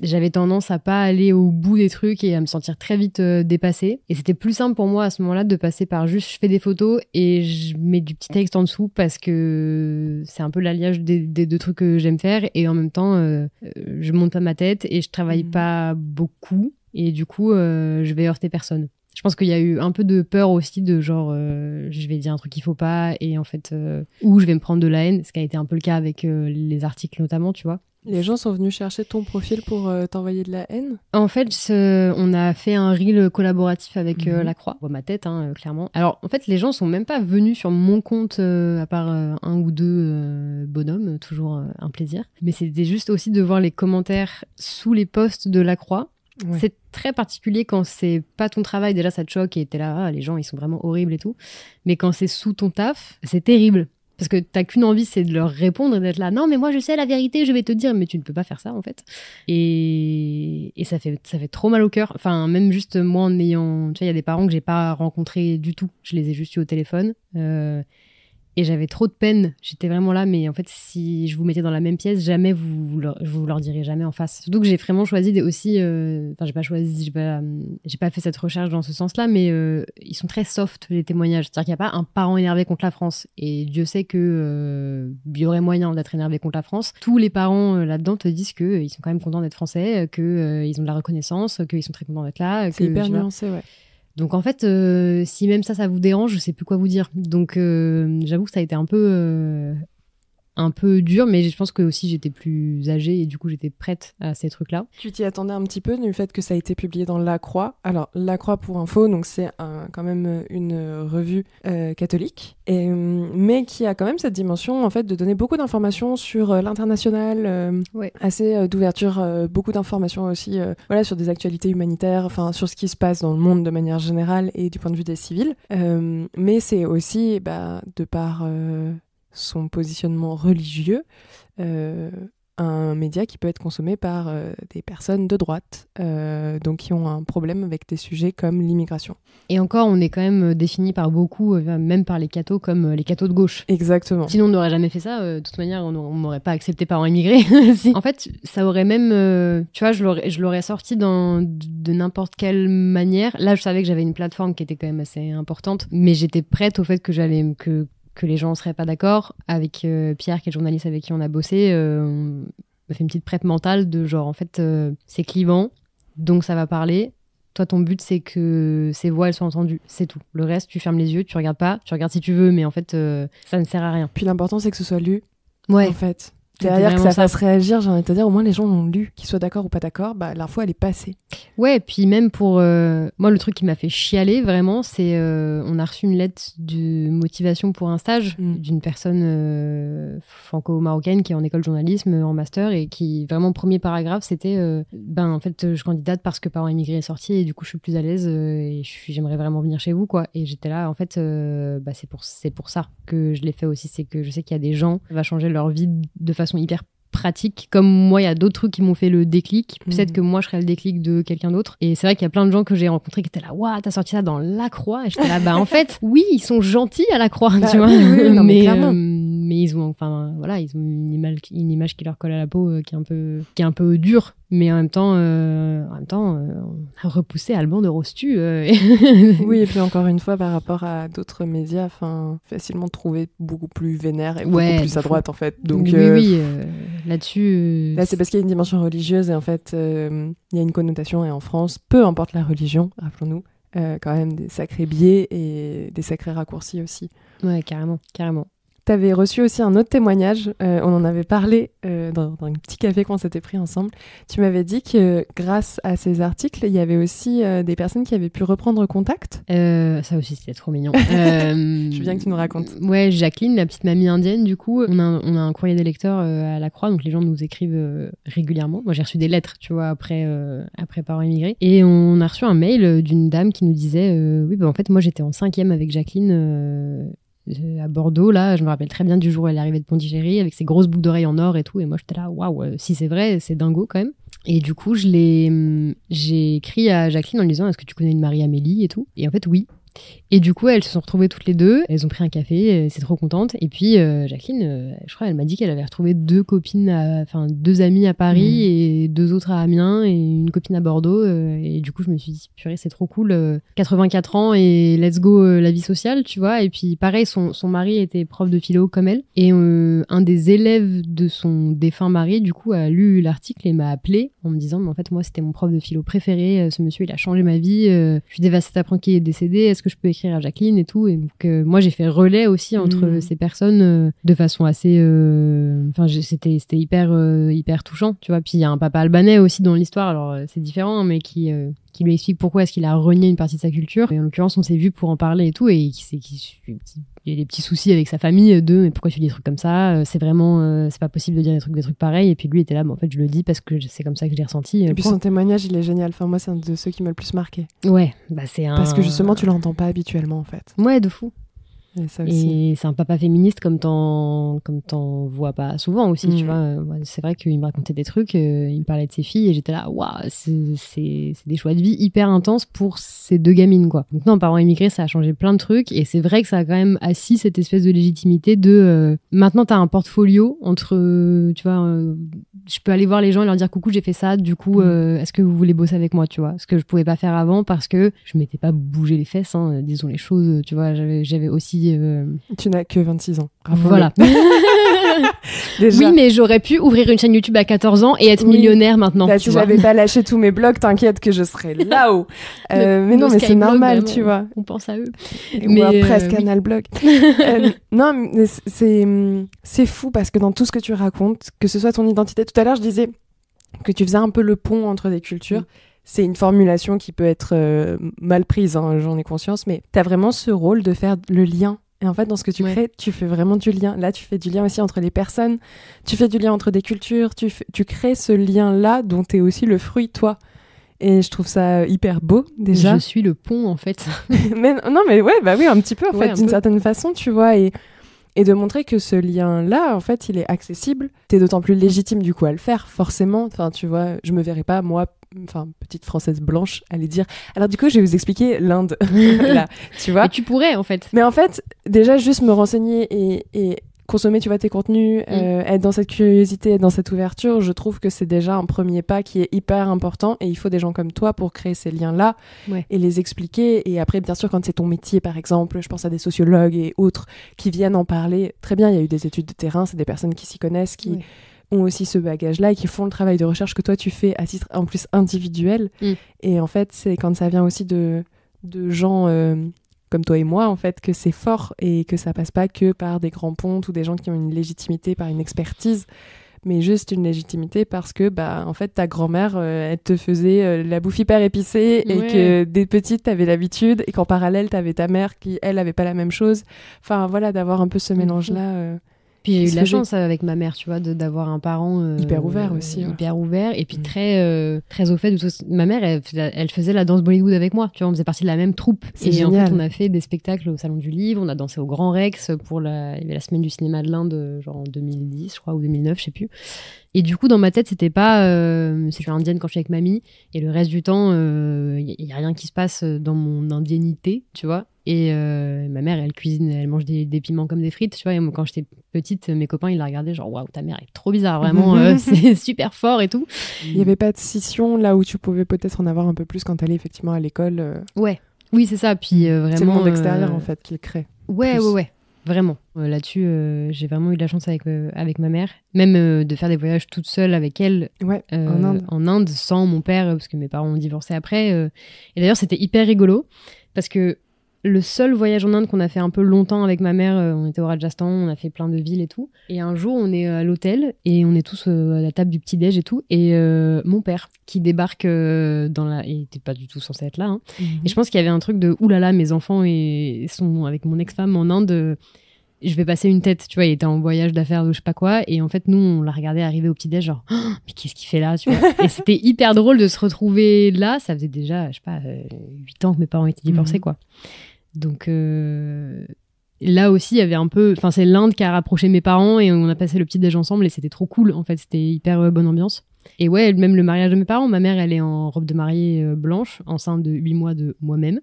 J'avais tendance à pas aller au bout des trucs et à me sentir très vite dépassée. Et c'était plus simple pour moi à ce moment-là de passer par juste je fais des photos et je mets du petit texte en dessous, parce que c'est un peu l'alliage des 2 trucs que j'aime faire, et en même temps je monte pas ma tête et je travaille pas beaucoup, et du coup je vais heurter personne. Je pense qu'il y a eu un peu de peur aussi de genre je vais dire un truc qu'il faut pas, et en fait ou je vais me prendre de la haine, ce qui a été un peu le cas avec les articles notamment, tu vois. Les gens sont venus chercher ton profil pour t'envoyer de la haine ? En fait, on a fait un reel collaboratif avec La Croix. On voit ma tête, clairement. Alors, en fait, les gens sont même pas venus sur mon compte, à part 1 ou 2 bonhommes, toujours un plaisir. Mais c'était juste aussi de voir les commentaires sous les posts de La Croix. Ouais. C'est très particulier quand c'est pas ton travail, déjà ça te choque et t'es là, les gens ils sont vraiment horribles et tout. Mais quand c'est sous ton taf, c'est terrible. Parce que t'as qu'une envie, c'est de leur répondre et d'être là. Non, mais moi je sais la vérité, je vais te dire. Mais tu ne peux pas faire ça en fait. Et ça fait trop mal au cœur. Enfin, même juste moi en ayant, tu vois, il y a des parents que j'ai pas rencontrés du tout. Je les ai juste eu au téléphone. Et j'avais trop de peine. J'étais vraiment là, mais en fait, si je vous mettais dans la même pièce, jamais je vous leur dirais jamais en face. Surtout que j'ai vraiment choisi aussi. Enfin, j'ai pas fait cette recherche dans ce sens-là, mais ils sont très soft les témoignages. C'est-à-dire qu'il n'y a pas un parent énervé contre la France. Et Dieu sait que il y aurait moyen d'être énervé contre la France. Tous les parents là-dedans te disent que ils sont quand même contents d'être français, que ils ont de la reconnaissance, qu'ils sont très contents d'être là. C'est hyper nuancé, ouais. Donc en fait, si même ça vous dérange, je sais plus quoi vous dire. Donc j'avoue que ça a été un peu dur, mais je pense que aussi j'étais plus âgée et du coup j'étais prête à ces trucs-là. Tu t'y attendais un petit peu du fait que ça a été publié dans La Croix. Alors La Croix pour info, donc c'est quand même une revue catholique, mais qui a quand même cette dimension en fait de donner beaucoup d'informations sur l'international, assez d'ouverture, beaucoup d'informations aussi, voilà, sur des actualités humanitaires, enfin sur ce qui se passe dans le monde de manière générale et du point de vue des civils. Mais c'est aussi, de par son positionnement religieux, un média qui peut être consommé par des personnes de droite, donc qui ont un problème avec des sujets comme l'immigration. Et encore, on est quand même défini par beaucoup, même par les cathos, comme les cathos de gauche. Exactement. Sinon, on n'aurait jamais fait ça. De toute manière, on n'aurait pas accepté parents immigrés. Si. En fait, ça aurait même... tu vois, je l'aurais sorti de n'importe quelle manière. Là, je savais que j'avais une plateforme qui était quand même assez importante, mais j'étais prête au fait que que les gens ne seraient pas d'accord. Avec Pierre, qui est le journaliste avec qui on a bossé, on m'a fait une petite prep mentale de genre, en fait, c'est clivant, donc ça va parler. Toi, ton but, c'est que ces voix, elles soient entendues. C'est tout. Le reste, tu fermes les yeux, tu regardes pas. Tu regardes si tu veux, mais en fait, ça ne sert à rien. Puis l'important, c'est que ce soit lu, en fait. Derrière, que ça fasse réagir, j'ai envie de te dire, au moins les gens l'ont lu, qu'ils soient d'accord ou pas d'accord, l'info elle est passée. Ouais, puis même pour moi, le truc qui m'a fait chialer vraiment, c'est on a reçu une lettre de motivation pour un stage d'une personne franco-marocaine qui est en école de journalisme, en master, et qui, vraiment, premier paragraphe, c'était en fait, je candidate parce que Parents immigrés est sorti et du coup je suis plus à l'aise et j'aimerais vraiment venir chez vous, quoi. Et j'étais là, en fait, c'est pour ça que je l'ai fait aussi, c'est que je sais qu'il y a des gens, ça va changer leur vie de façon hyper pratique. Comme moi, il y a d'autres trucs qui m'ont fait le déclic. Peut-être que moi, je serais le déclic de quelqu'un d'autre. Et c'est vrai qu'il y a plein de gens que j'ai rencontrés qui étaient là, waouh, t'as sorti ça dans La Croix. Et j'étais là, en fait, oui, ils sont gentils à La Croix, tu vois. Oui, non, mais ils ont, ils ont une image qui leur colle à la peau, qui est un peu dure. Mais en même temps, on a repoussé Alban de Rostu. Oui, et puis encore une fois, par rapport à d'autres médias, facilement trouvé beaucoup plus vénère et beaucoup plus à droite, en fait. Donc, oui, là-dessus... Là, c'est parce qu'il y a une dimension religieuse et en fait, il y a une connotation. Et en France, peu importe la religion, rappelons-nous, quand même des sacrés biais et des sacrés raccourcis aussi. Ouais, carrément. Tu avais reçu aussi un autre témoignage, on en avait parlé dans un petit café qu'on s'était pris ensemble. Tu m'avais dit que grâce à ces articles, il y avait aussi des personnes qui avaient pu reprendre contact. Ça aussi, c'était trop mignon. Je veux bien que tu nous racontes. Ouais, Jacqueline, la petite mamie indienne, du coup, on a un courrier des lecteurs à La Croix, donc les gens nous écrivent régulièrement. Moi, j'ai reçu des lettres, tu vois, après Parents immigrés. Et on a reçu un mail d'une dame qui nous disait oui, en fait, moi, j'étais en 5e avec Jacqueline... à Bordeaux, là, je me rappelle très bien du jour où elle est arrivée de Pondichéry avec ses grosses boucles d'oreilles en or et tout, et moi j'étais là, waouh, si c'est vrai, c'est dingo quand même. Et du coup, j'ai écrit à Jacqueline en lui disant, est-ce que tu connais une Marie-Amélie et tout, et en fait, oui. Et du coup, elles se sont retrouvées toutes les deux, elles ont pris un café, c'est trop contente. Et puis Jacqueline, je crois, elle m'a dit qu'elle avait retrouvé deux amies à Paris et deux autres à Amiens et une copine à Bordeaux. Et du coup, je me suis dit, purée, c'est trop cool, 84 ans et let's go la vie sociale, tu vois. Et puis pareil, son mari était prof de philo comme elle. Et un des élèves de son défunt mari, du coup, a lu l'article et m'a appelé en me disant, mais en fait, moi, c'était mon prof de philo préféré, ce monsieur, il a changé ma vie, je suis dévastée d'apprendre qu'il est décédé, est-ce que je peux écrire à Jacqueline et tout. Et donc moi j'ai fait relais aussi entre ces personnes de façon assez c'était hyper touchant, tu vois. Puis il y a un papa albanais aussi dans l'histoire, alors c'est différent, hein, mais qui lui explique pourquoi est-ce qu'il a renié une partie de sa culture. Et en l'occurrence, on s'est vu pour en parler et tout, et il y a des petits soucis avec sa famille mais pourquoi tu dis des trucs comme ça, c'est vraiment c'est pas possible de dire des trucs pareils. Et puis lui était là, en fait je le dis parce que c'est comme ça que je l'ai ressenti. Et puis son témoignage, il est génial. Enfin, moi c'est un de ceux qui m'a le plus marqué. Ouais, parce que justement tu l'entends pas habituellement, en fait. Ouais, de fou. Et ça aussi. Et c'est un papa féministe comme t'en vois pas souvent aussi, tu vois. C'est vrai qu'il me racontait des trucs, il me parlait de ses filles et j'étais là, waouh, c'est des choix de vie hyper intenses pour ces 2 gamines, quoi. Donc non, parents immigrés, ça a changé plein de trucs et c'est vrai que ça a quand même assis cette espèce de légitimité de maintenant t'as un portfolio entre, tu vois, je peux aller voir les gens et leur dire coucou, j'ai fait ça, du coup, est-ce que vous voulez bosser avec moi, tu vois, ce que je pouvais pas faire avant parce que je m'étais pas bougé les fesses, hein, disons les choses, tu vois, j'avais aussi Tu n'as que 26 ans. Voilà. Déjà. Oui, mais j'aurais pu ouvrir une chaîne YouTube à 14 ans et être millionnaire maintenant. Bah, si j'avais pas lâché tous mes blogs, t'inquiète que je serais là-haut. Mais non, mais c'est normal, vraiment, tu vois. On pense à eux. WordPress, Canal Blog. Non, mais c'est fou parce que dans tout ce que tu racontes, que ce soit ton identité, tout à l'heure je disais que tu faisais un peu le pont entre des cultures. C'est une formulation qui peut être mal prise, hein, j'en ai conscience, mais t'as vraiment ce rôle de faire le lien. Et en fait, dans ce que tu crées, tu fais vraiment du lien. Là, tu fais du lien aussi entre les personnes, tu fais du lien entre des cultures, tu crées ce lien-là dont t'es aussi le fruit, toi. Et je trouve ça hyper beau, déjà. Je suis le pont, en fait. Mais oui, un petit peu, en fait, d'une certaine façon, tu vois, et de montrer que ce lien-là, en fait, il est accessible. T'es d'autant plus légitime, du coup, à le faire, forcément. Enfin, tu vois, je me verrais pas, moi, petite Française blanche, aller dire... Alors, du coup, je vais vous expliquer l'Inde, là, tu vois. Et tu pourrais, en fait. Mais en fait, déjà, juste me renseigner et consommer, tu vois, tes contenus, être dans cette curiosité, être dans cette ouverture, je trouve que c'est déjà un premier pas qui est hyper important et il faut des gens comme toi pour créer ces liens-là et les expliquer. Et après, bien sûr, quand c'est ton métier, par exemple, je pense à des sociologues et autres qui viennent en parler. Très bien, il y a eu des études de terrain, c'est des personnes qui s'y connaissent, qui ont aussi ce bagage-là et qui font le travail de recherche que toi, tu fais à titre en plus individuel. Et en fait, c'est quand ça vient aussi de gens... comme toi et moi, en fait, que c'est fort et que ça passe pas que par des grands pontes ou des gens qui ont une légitimité par une expertise, mais juste une légitimité parce que, bah, en fait, ta grand-mère, elle te faisait la bouffe hyper épicée et que dès petite, t'avais l'habitude et qu'en parallèle, t'avais ta mère qui, elle, avait pas la même chose. Enfin, voilà, d'avoir un peu ce mélange-là... Puis j'ai eu de la chance avec ma mère, tu vois, d'avoir un parent hyper ouvert aussi. Hyper ouvert et puis très au fait de tout. Ma mère, elle faisait la danse Bollywood avec moi, tu vois, on faisait partie de la même troupe. C'est génial. En fait, on a fait des spectacles au Salon du Livre, on a dansé au Grand Rex il y avait la semaine du cinéma de l'Inde, genre en 2010, je crois, ou 2009, je sais plus. Et du coup, dans ma tête, c'était pas... je suis indienne quand je suis avec mamie, et le reste du temps, y a rien qui se passe dans mon indiennité, tu vois. Et ma mère, elle cuisine, elle mange des piments comme des frites, tu vois. Et moi, quand j'étais petite, mes copains, ils la regardaient genre, waouh, ta mère est trop bizarre, vraiment, c'est super fort et tout. Il n'y avait pas de scission là où tu pouvais peut-être en avoir un peu plus quand t'allais effectivement à l'école. Oui, c'est ça. Puis vraiment. C'est le monde extérieur en fait qui le crée. Ouais. Vraiment. Là-dessus, j'ai vraiment eu de la chance avec ma mère. Même de faire des voyages toute seule avec elle en Inde, sans mon père, parce que mes parents ont divorcé après. Et d'ailleurs, c'était hyper rigolo, parce que le seul voyage en Inde qu'on a fait un peu longtemps avec ma mère, on était au Rajasthan, on a fait plein de villes et tout. Et un jour, on est à l'hôtel et on est tous à la table du petit-déj et tout. Et mon père, qui débarque il était pas du tout censé être là. Hein. Et je pense qu'il y avait un truc de « oulala, mes enfants sont avec mon ex-femme en Inde, je vais passer une tête ». Tu vois, il était en voyage d'affaires ou je sais pas quoi. Et en fait, nous, on l'a regardé arriver au petit-déj genre oh, « mais qu'est-ce qu'il fait là ?» tu vois. Et c'était hyper drôle de se retrouver là. Ça faisait déjà, je sais pas, 8 ans que mes parents étaient divorcés, quoi. Donc là aussi, il y avait un peu... Enfin, c'est l'Inde qui a rapproché mes parents et on a passé le petit-déj ensemble et c'était trop cool, en fait. C'était hyper bonne ambiance. Et ouais, même le mariage de mes parents, ma mère, elle est en robe de mariée blanche, enceinte de 8 mois de moi-même.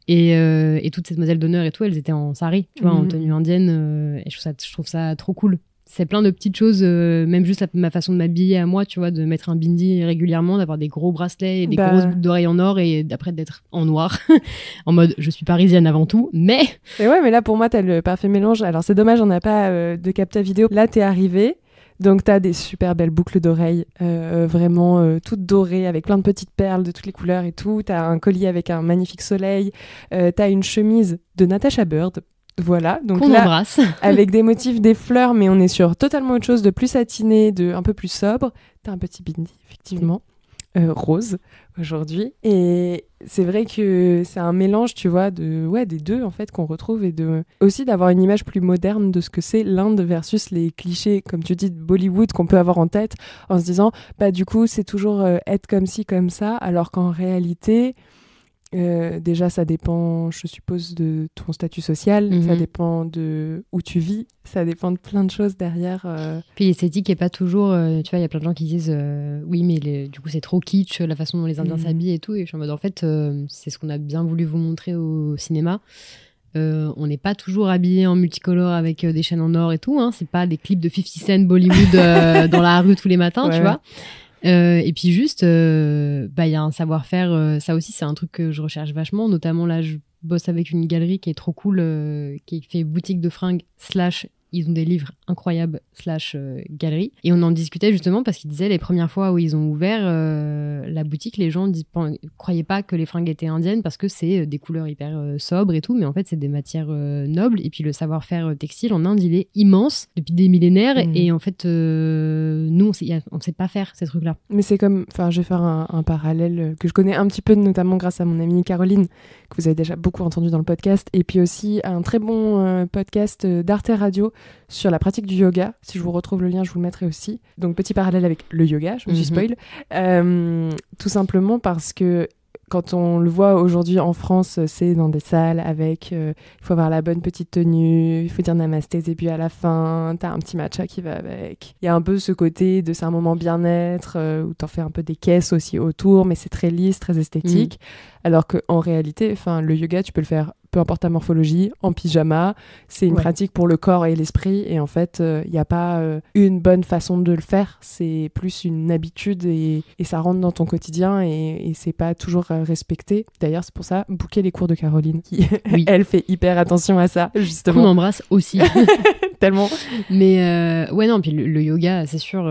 Et toutes ces demoiselles d'honneur et tout, elles étaient en sari, tu vois, en tenue indienne. Et je trouve ça trop cool. C'est plein de petites choses, même juste ma façon de m'habiller à moi, tu vois, de mettre un bindi régulièrement, d'avoir des gros bracelets et des grosses boucles d'oreilles en or et d'après d'être en noir, en mode je suis parisienne avant tout, mais... Et ouais, mais là pour moi t'as le parfait mélange. Alors c'est dommage, on n'a pas de capta vidéo. Là t'es arrivé, donc t'as des super belles boucles d'oreilles, vraiment toutes dorées avec plein de petites perles de toutes les couleurs et tout. T'as un collier avec un magnifique soleil, t'as une chemise de Natasha Bird. Voilà, donc qu'on embrasse. Avec des motifs, des fleurs, mais on est sur totalement autre chose, de plus satiné, de un peu plus sobre. T'as un petit bindi, effectivement, rose aujourd'hui. Et c'est vrai que c'est un mélange, tu vois, des deux en fait qu'on retrouve et aussi d'avoir une image plus moderne de ce que c'est l'Inde versus les clichés, comme tu dis, de Bollywood qu'on peut avoir en tête en se disant, bah du coup, c'est toujours être comme ci, comme ça, alors qu'en réalité... Déjà, ça dépend, je suppose, de ton statut social, ça dépend de où tu vis, ça dépend de plein de choses derrière. Puis l'esthétique n'est pas toujours, tu vois, il y a plein de gens qui disent oui, mais du coup c'est trop kitsch, la façon dont les Indiens s'habillent et tout, et je suis en mode en fait, c'est ce qu'on a bien voulu vous montrer au cinéma. On n'est pas toujours habillé en multicolore avec des chaînes en or et tout, hein. C'est pas des clips de 50 Cent Bollywood dans la rue tous les matins, tu vois. Et puis juste, il y a un savoir-faire, ça aussi c'est un truc que je recherche vachement, notamment là je bosse avec une galerie qui est trop cool, qui fait boutique de fringues / ils ont des livres incroyables / galerie. Et on en discutait justement parce qu'ils disaient les premières fois où ils ont ouvert la boutique, les gens croyaient pas que les fringues étaient indiennes parce que c'est des couleurs hyper sobres et tout, mais en fait c'est des matières nobles. Et puis le savoir-faire textile en Inde, il est immense depuis des millénaires. Et en fait, nous, on sait pas faire ces trucs-là. Mais c'est comme, enfin, je vais faire un parallèle que je connais un petit peu, notamment grâce à mon amie Caroline, que vous avez déjà beaucoup entendu dans le podcast, et puis aussi un très bon podcast d'Arte Radio sur la pratique du yoga. Si je vous retrouve le lien, je vous le mettrai aussi. Donc petit parallèle avec le yoga, je me suis spoil. Tout simplement parce que quand on le voit aujourd'hui en France, c'est dans des salles avec... il faut avoir la bonne petite tenue, il faut dire namasté et puis à la fin, t'as un petit matcha qui va avec. Il y a un peu ce côté de c'est un moment bien-être où t'en fais un peu des caisses aussi autour, mais c'est très lisse, très esthétique. Alors qu'en réalité, le yoga, tu peux le faire peu importe ta morphologie, en pyjama. C'est une pratique pour le corps et l'esprit. Et en fait, il n'y a pas une bonne façon de le faire. C'est plus une habitude et ça rentre dans ton quotidien et c'est pas toujours respecté. D'ailleurs, c'est pour ça, booker les cours de Caroline qui, elle, fait hyper attention à ça, justement. On embrasse aussi. Tellement. Mais non, puis le yoga, c'est sûr,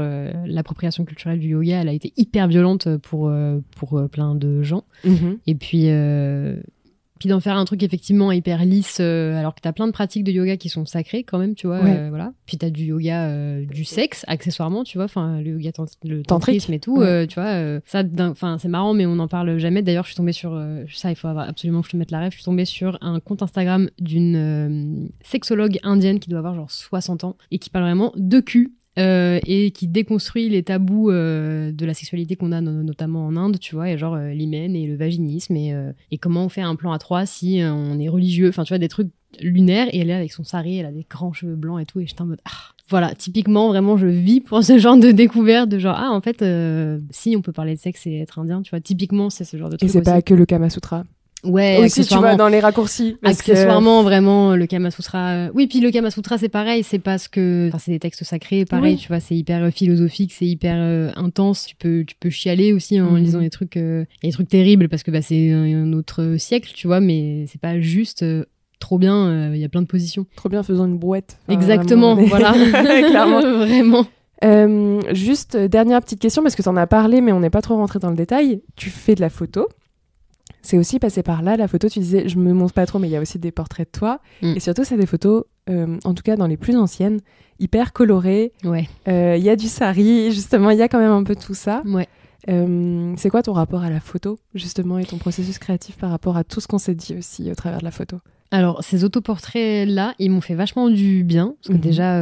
l'appropriation culturelle du yoga, elle a été hyper violente pour plein de gens. Et puis d'en faire un truc effectivement hyper lisse, alors que t'as plein de pratiques de yoga qui sont sacrées quand même, tu vois. Voilà. Puis t'as du yoga du sexe, accessoirement, tu vois, le yoga le tantrisme et tout, tu vois. Ça, c'est marrant, mais on n'en parle jamais. D'ailleurs, je suis tombée sur ça, il faut absolument que je te mette la ref. Je suis tombée sur un compte Instagram d'une sexologue indienne qui doit avoir genre 60 ans et qui parle vraiment de cul. Et qui déconstruit les tabous de la sexualité qu'on a notamment en Inde, tu vois, et genre l'hymen et le vaginisme et comment on fait un plan à 3 si on est religieux, enfin tu vois, des trucs lunaires. Et elle est là avec son sari, elle a des grands cheveux blancs et tout, et j'étais en mode voilà, typiquement vraiment je vis pour ce genre de découverte de genre en fait si on peut parler de sexe et être indien, tu vois, typiquement c'est ce genre de truc. Et c'est pas que le Kama Sutra. Ouais, aussi tu vois dans les raccourcis. Accessoirement, vraiment, le Kama Sutra. Oui, puis le Kama Sutra, c'est pareil, c'est parce que, c'est des textes sacrés, pareil, tu vois, c'est hyper philosophique, c'est hyper intense. Tu peux chialer aussi en lisant des trucs terribles parce que c'est un autre siècle, tu vois, mais c'est pas juste trop bien. Il y a plein de positions. Trop bien, faisant une brouette. Exactement, voilà. Clairement, vraiment. Juste dernière petite question parce que t'en as parlé, mais on n'est pas trop rentré dans le détail. Tu fais de la photo. C'est aussi passé par là, la photo, tu disais, je me montre pas trop, mais il y a aussi des portraits de toi. Et surtout, c'est des photos, en tout cas dans les plus anciennes, hyper colorées. Ouais. Y a du sari, justement, il y a quand même un peu tout ça. Ouais. C'est quoi ton rapport à la photo, justement, et ton processus créatif par rapport à tout ce qu'on s'est dit aussi au travers de la photo? Alors, ces autoportraits-là, ils m'ont fait vachement du bien. Parce que déjà,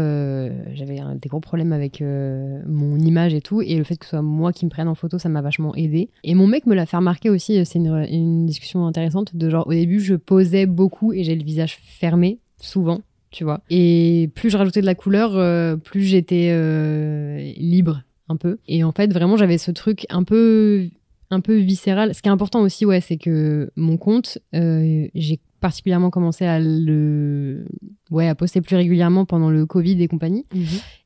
j'avais des gros problèmes avec mon image et tout. Et le fait que ce soit moi qui me prenne en photo, ça m'a vachement aidée. Et mon mec me l'a fait remarquer aussi. C'est une discussion intéressante de genre, au début, je posais beaucoup et j'ai le visage fermé, souvent, tu vois. Et plus je rajoutais de la couleur, plus j'étais libre, un peu. Et en fait, vraiment, j'avais ce truc un peu viscéral. Ce qui est important aussi, c'est que mon compte, j'ai particulièrement commencé à poster plus régulièrement pendant le Covid et compagnie.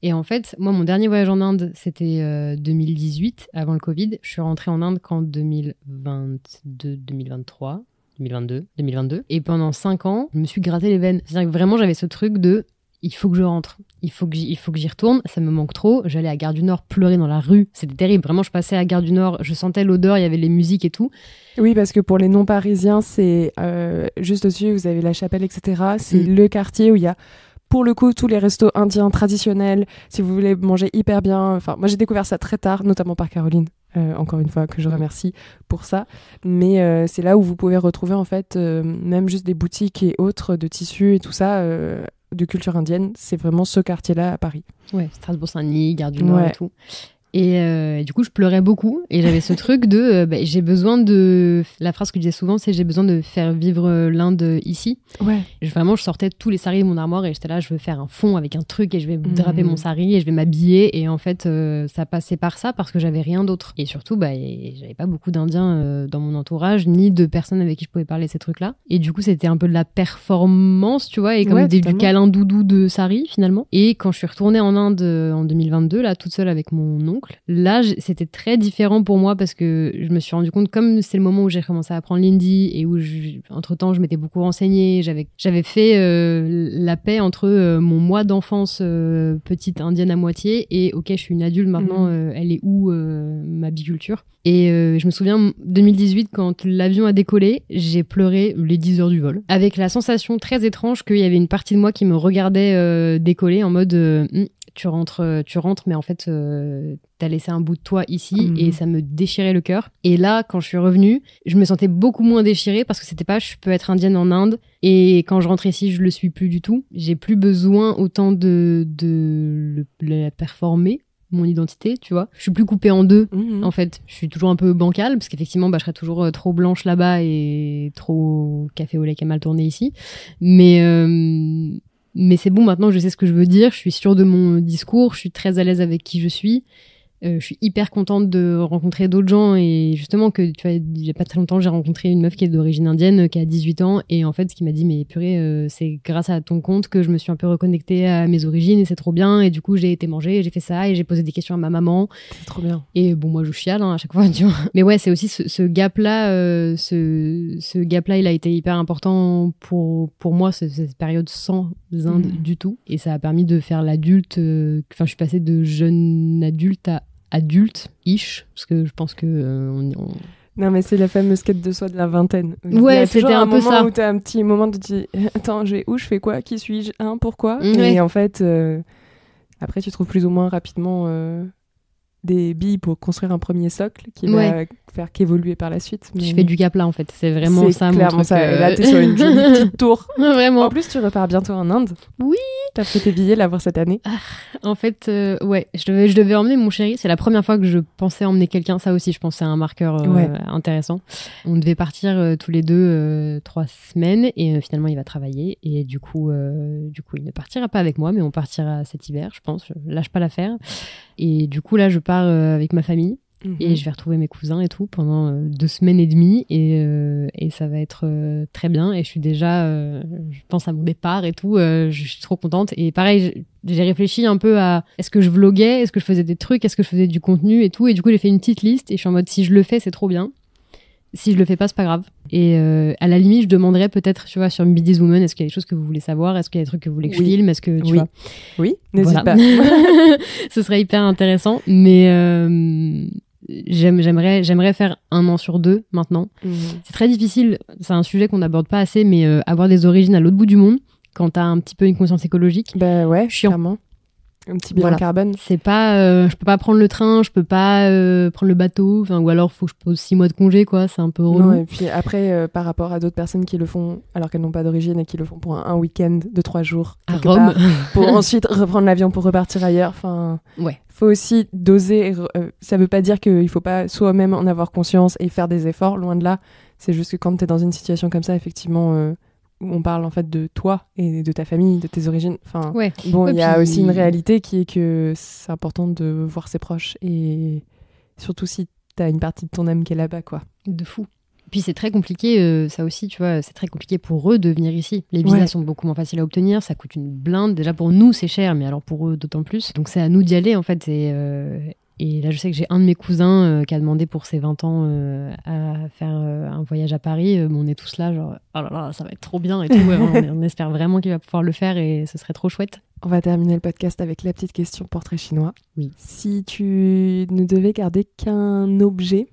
Et en fait, moi, mon dernier voyage en Inde, c'était 2018, avant le Covid. Je suis rentrée en Inde qu'en 2022. Et pendant 5 ans, je me suis gratté les veines. C'est-à-dire que vraiment, j'avais ce truc de il faut que je rentre, il faut que j'y retourne, ça me manque trop. J'allais à Gare du Nord pleurer dans la rue, c'était terrible. Vraiment, je passais à Gare du Nord, je sentais l'odeur, il y avait les musiques et tout. Oui, parce que pour les non-parisiens, c'est juste au-dessus, vous avez la Chapelle, etc. C'est le quartier où il y a, pour le coup, tous les restos indiens traditionnels. Si vous voulez manger hyper bien, moi j'ai découvert ça très tard, notamment par Caroline. Encore une fois, que je remercie pour ça. Mais c'est là où vous pouvez retrouver en fait même juste des boutiques et autres de tissus et tout ça de culture indienne. C'est vraiment ce quartier-là à Paris. Ouais, Strasbourg-Saint-Denis, Gare du Nord et tout. Et du coup, je pleurais beaucoup. Et j'avais ce truc de j'ai besoin de. La phrase que je disais souvent, c'est j'ai besoin de faire vivre l'Inde ici. Ouais. Vraiment, je sortais tous les saris de mon armoire et j'étais là, je veux faire un fond avec un truc et je vais draper mon sari et je vais m'habiller. Et en fait, ça passait par ça parce que j'avais rien d'autre. Et surtout, j'avais pas beaucoup d'Indiens dans mon entourage, ni de personnes avec qui je pouvais parler ces trucs-là. Et du coup, c'était un peu de la performance, tu vois, et comme du câlin doudou de sari finalement. Et quand je suis retournée en Inde en 2022, là, toute seule avec mon oncle, là, c'était très différent pour moi parce que je me suis rendu compte, comme c'est le moment où j'ai commencé à apprendre l'hindi et où, entre-temps, je m'étais beaucoup renseignée, j'avais fait la paix entre mon moi d'enfance petite indienne à moitié et ok, je suis une adulte maintenant, elle est où ma biculture? Et je me souviens, 2018, quand l'avion a décollé, j'ai pleuré les 10 heures du vol, avec la sensation très étrange qu'il y avait une partie de moi qui me regardait décoller en mode tu rentres, mais en fait, t'as laissé un bout de toi ici et ça me déchirait le cœur. Et là, quand je suis revenue, je me sentais beaucoup moins déchirée parce que c'était pas je peux être indienne en Inde et quand je rentre ici, je le suis plus du tout. J'ai plus besoin autant de la performer, mon identité, tu vois. Je suis plus coupée en deux, en fait. Je suis toujours un peu bancale parce qu'effectivement, je serais toujours trop blanche là-bas et trop café au lait qui a mal tourné ici. Mais c'est bon, maintenant je sais ce que je veux dire, je suis sûre de mon discours, je suis très à l'aise avec qui je suis. Je suis hyper contente de rencontrer d'autres gens et justement que tu vois, il y a pas très longtemps j'ai rencontré une meuf qui est d'origine indienne qui a 18 ans et en fait ce qui m'a dit mais purée c'est grâce à ton compte que je me suis un peu reconnectée à mes origines et c'est trop bien et du coup j'ai été manger, j'ai fait ça et j'ai posé des questions à ma maman. C'est trop bien. Et bon moi je chiale à chaque fois tu vois. Mais ouais c'est aussi ce gap là ce gap là il a été hyper important pour moi cette période sans Inde du tout et ça a permis de faire l'adulte je suis passée de jeune adulte à adulte-ish, parce que je pense que Non, mais c'est la fameuse quête de soi de la vingtaine. Ouais, c'était un peu ça. Où t'as un petit moment de te dire attends, je vais où, je fais quoi, qui suis-je, pourquoi Et en fait, après, tu trouves plus ou moins rapidement des billes pour construire un premier socle qui va faire qu'évoluer par la suite. Mais... Je fais du cap là, en fait. C'est vraiment ça, mon truc. Ça. Et là, t'es sur une jolie petite tour. Vraiment. En plus, tu repars bientôt en Inde. Oui. T'as fait tes billets là pour cette année. En fait, je devais emmener mon chéri. C'est la première fois que je pensais emmener quelqu'un. Ça aussi, je pense, c'est un marqueur intéressant. On devait partir tous les deux 3 semaines et finalement, il va travailler. Et du coup, il ne partira pas avec moi, mais on partira cet hiver, je pense. Je lâche pas l'affaire. Et du coup, là, je pars avec ma famille. Et je vais retrouver mes cousins et tout pendant 2 semaines et demie et ça va être très bien et je suis déjà je pense à mon départ et tout je suis trop contente et pareil j'ai réfléchi un peu à est-ce que je vloguais, est-ce que je faisais des trucs, est-ce que je faisais du contenu et tout et du coup j'ai fait une petite liste et je suis en mode si je le fais c'est trop bien, si je le fais pas c'est pas grave et à la limite je demanderais peut-être tu vois sur Be This Woman est-ce qu'il y a des choses que vous voulez savoir, est-ce qu'il y a des trucs que vous voulez que je filme, est-ce que tu vois n'hésite pas. Ce serait hyper intéressant mais j'aimerais faire 1 an sur 2 maintenant. C'est très difficile, c'est un sujet qu'on n'aborde pas assez, mais avoir des origines à l'autre bout du monde, quand t'as un petit peu une conscience écologique, bah ouais, chiant. Clairement. Un petit bilan carbone. C'est pas, je peux pas prendre le train, je peux pas prendre le bateau, ou alors faut que je pose 6 mois de congé, quoi. C'est un peu relou. Non, et puis après, par rapport à d'autres personnes qui le font alors qu'elles n'ont pas d'origine et qui le font pour un week-end de 3 jours à Rome, pour ensuite reprendre l'avion pour repartir ailleurs. Enfin, faut aussi doser. Ça veut pas dire qu'il faut pas soi-même en avoir conscience et faire des efforts. Loin de là. C'est juste que quand t'es dans une situation comme ça, effectivement. Où on parle en fait de toi et de ta famille, de tes origines. Enfin, il y a aussi une réalité qui est que c'est important de voir ses proches et surtout si t'as une partie de ton âme qui est là-bas, quoi. De fou. Puis c'est très compliqué, ça aussi, tu vois, c'est très compliqué pour eux de venir ici. Les visas sont beaucoup moins faciles à obtenir, ça coûte une blinde. Déjà pour nous, c'est cher, mais alors pour eux, d'autant plus. Donc c'est à nous d'y aller, en fait. Et là, je sais que j'ai un de mes cousins qui a demandé pour ses 20 ans à faire un voyage à Paris. On est tous là, genre, oh là là, ça va être trop bien et tout. On espère vraiment qu'il va pouvoir le faire et ce serait trop chouette. On va terminer le podcast avec la petite question portrait chinois. Oui. Si tu ne devais garder qu'un objet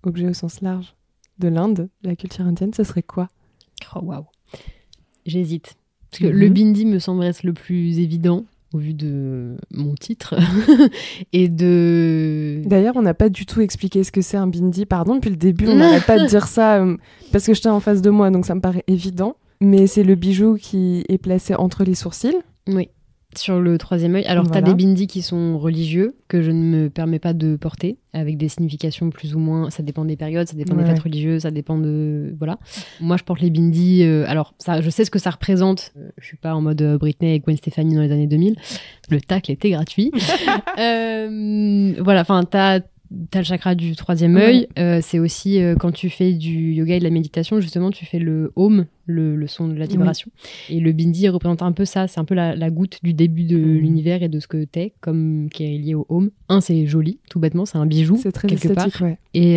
au sens large, de l'Inde, de la culture indienne, ce serait quoi ? Oh, waouh. J'hésite. Parce que le bindi me semble être le plus évident. Au vu de mon titre et de... D'ailleurs, on n'a pas du tout expliqué ce que c'est un bindi. Pardon, depuis le début, on n'arrête pas de dire ça parce que j'étais en face de moi, donc ça me paraît évident. Mais c'est le bijou qui est placé entre les sourcils. Oui. Sur le troisième œil. Alors, t'as des bindis qui sont religieux, que je ne me permets pas de porter, avec des significations plus ou moins... Ça dépend des périodes, ça dépend des fêtes religieuses, ça dépend de... Voilà. Moi, je porte les bindis... alors, ça, je sais ce que ça représente. Je suis pas en mode Britney et Gwen Stefani dans les années 2000. Le tacle était gratuit. Voilà, enfin, t'as le chakra du troisième œil. C'est aussi quand tu fais du yoga et de la méditation, justement, tu fais le Om, le son de la vibration. Et le bindi représente un peu ça. C'est un peu la goutte du début de l'univers et de ce que t'es, comme qui est lié au Om. C'est joli, tout bêtement. C'est un bijou, c'est très quelque esthétique, part. Et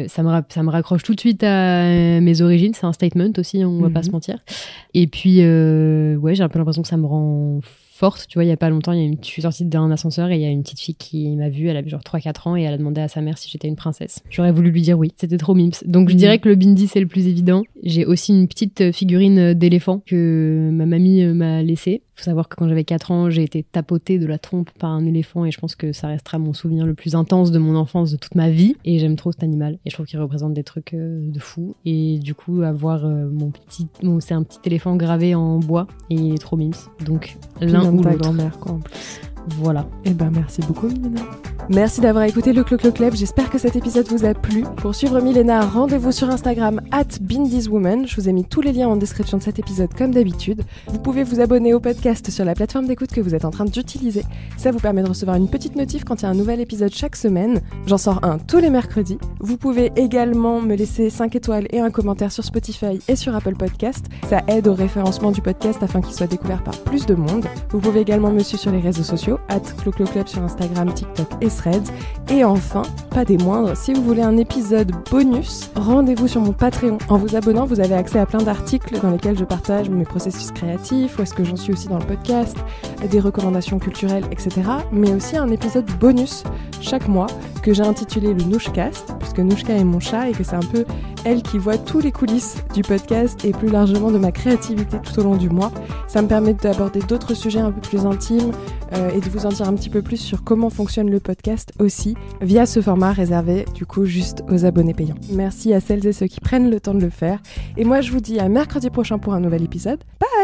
ça me raccroche tout de suite à mes origines. C'est un statement aussi, on va pas se mentir. Et puis, j'ai un peu l'impression que ça me rend forte. Tu vois, il y a pas longtemps, je suis sortie d'un ascenseur et il y a une petite fille qui m'a vue, elle avait genre 3-4 ans et elle a demandé à sa mère si j'étais une princesse. J'aurais voulu lui dire oui, c'était trop mimes. Donc je dirais que le bindi c'est le plus évident. J'ai aussi une petite figurine d'éléphant que ma mamie m'a laissée. Faut savoir que quand j'avais 4 ans, j'ai été tapotée de la trompe par un éléphant et je pense que ça restera mon souvenir le plus intense de mon enfance, de toute ma vie. Et j'aime trop cet animal et je trouve qu'il représente des trucs de fou. Et du coup, avoir c'est un petit éléphant gravé en bois et il est trop mimes. Donc l'un ou ta l'autre. Grand-mère, quoi, en plus. Voilà. Eh ben, merci beaucoup, Milena. Merci d'avoir écouté le Clo-Clo Club. J'espère que cet épisode vous a plu. Pour suivre Milena, rendez-vous sur Instagram @bindiswoman. Je vous ai mis tous les liens en description de cet épisode comme d'habitude. Vous pouvez vous abonner au podcast sur la plateforme d'écoute que vous êtes en train d'utiliser. Ça vous permet de recevoir une petite notif quand il y a un nouvel épisode chaque semaine. J'en sors un tous les mercredis. Vous pouvez également me laisser 5 étoiles et un commentaire sur Spotify et sur Apple Podcast. Ça aide au référencement du podcast afin qu'il soit découvert par plus de monde. Vous pouvez également me suivre sur les réseaux sociaux @clocloclub sur Instagram, TikTok et Threads. Et enfin, pas des moindres, si vous voulez un épisode bonus, rendez-vous sur mon Patreon. En vous abonnant, vous avez accès à plein d'articles dans lesquels je partage mes processus créatifs, où est-ce que j'en suis aussi dans le podcast, des recommandations culturelles, etc. Mais aussi un épisode bonus chaque mois que j'ai intitulé le Nouchcast, puisque Nouchka est mon chat et que c'est un peu elle qui voit tous les coulisses du podcast et plus largement de ma créativité tout au long du mois. Ça me permet d'aborder d'autres sujets un peu plus intimes et de vous en dire un petit peu plus sur comment fonctionne le podcast aussi via ce format réservé du coup juste aux abonnés payants. Merci à celles et ceux qui prennent le temps de le faire et moi je vous dis à mercredi prochain pour un nouvel épisode. Bye!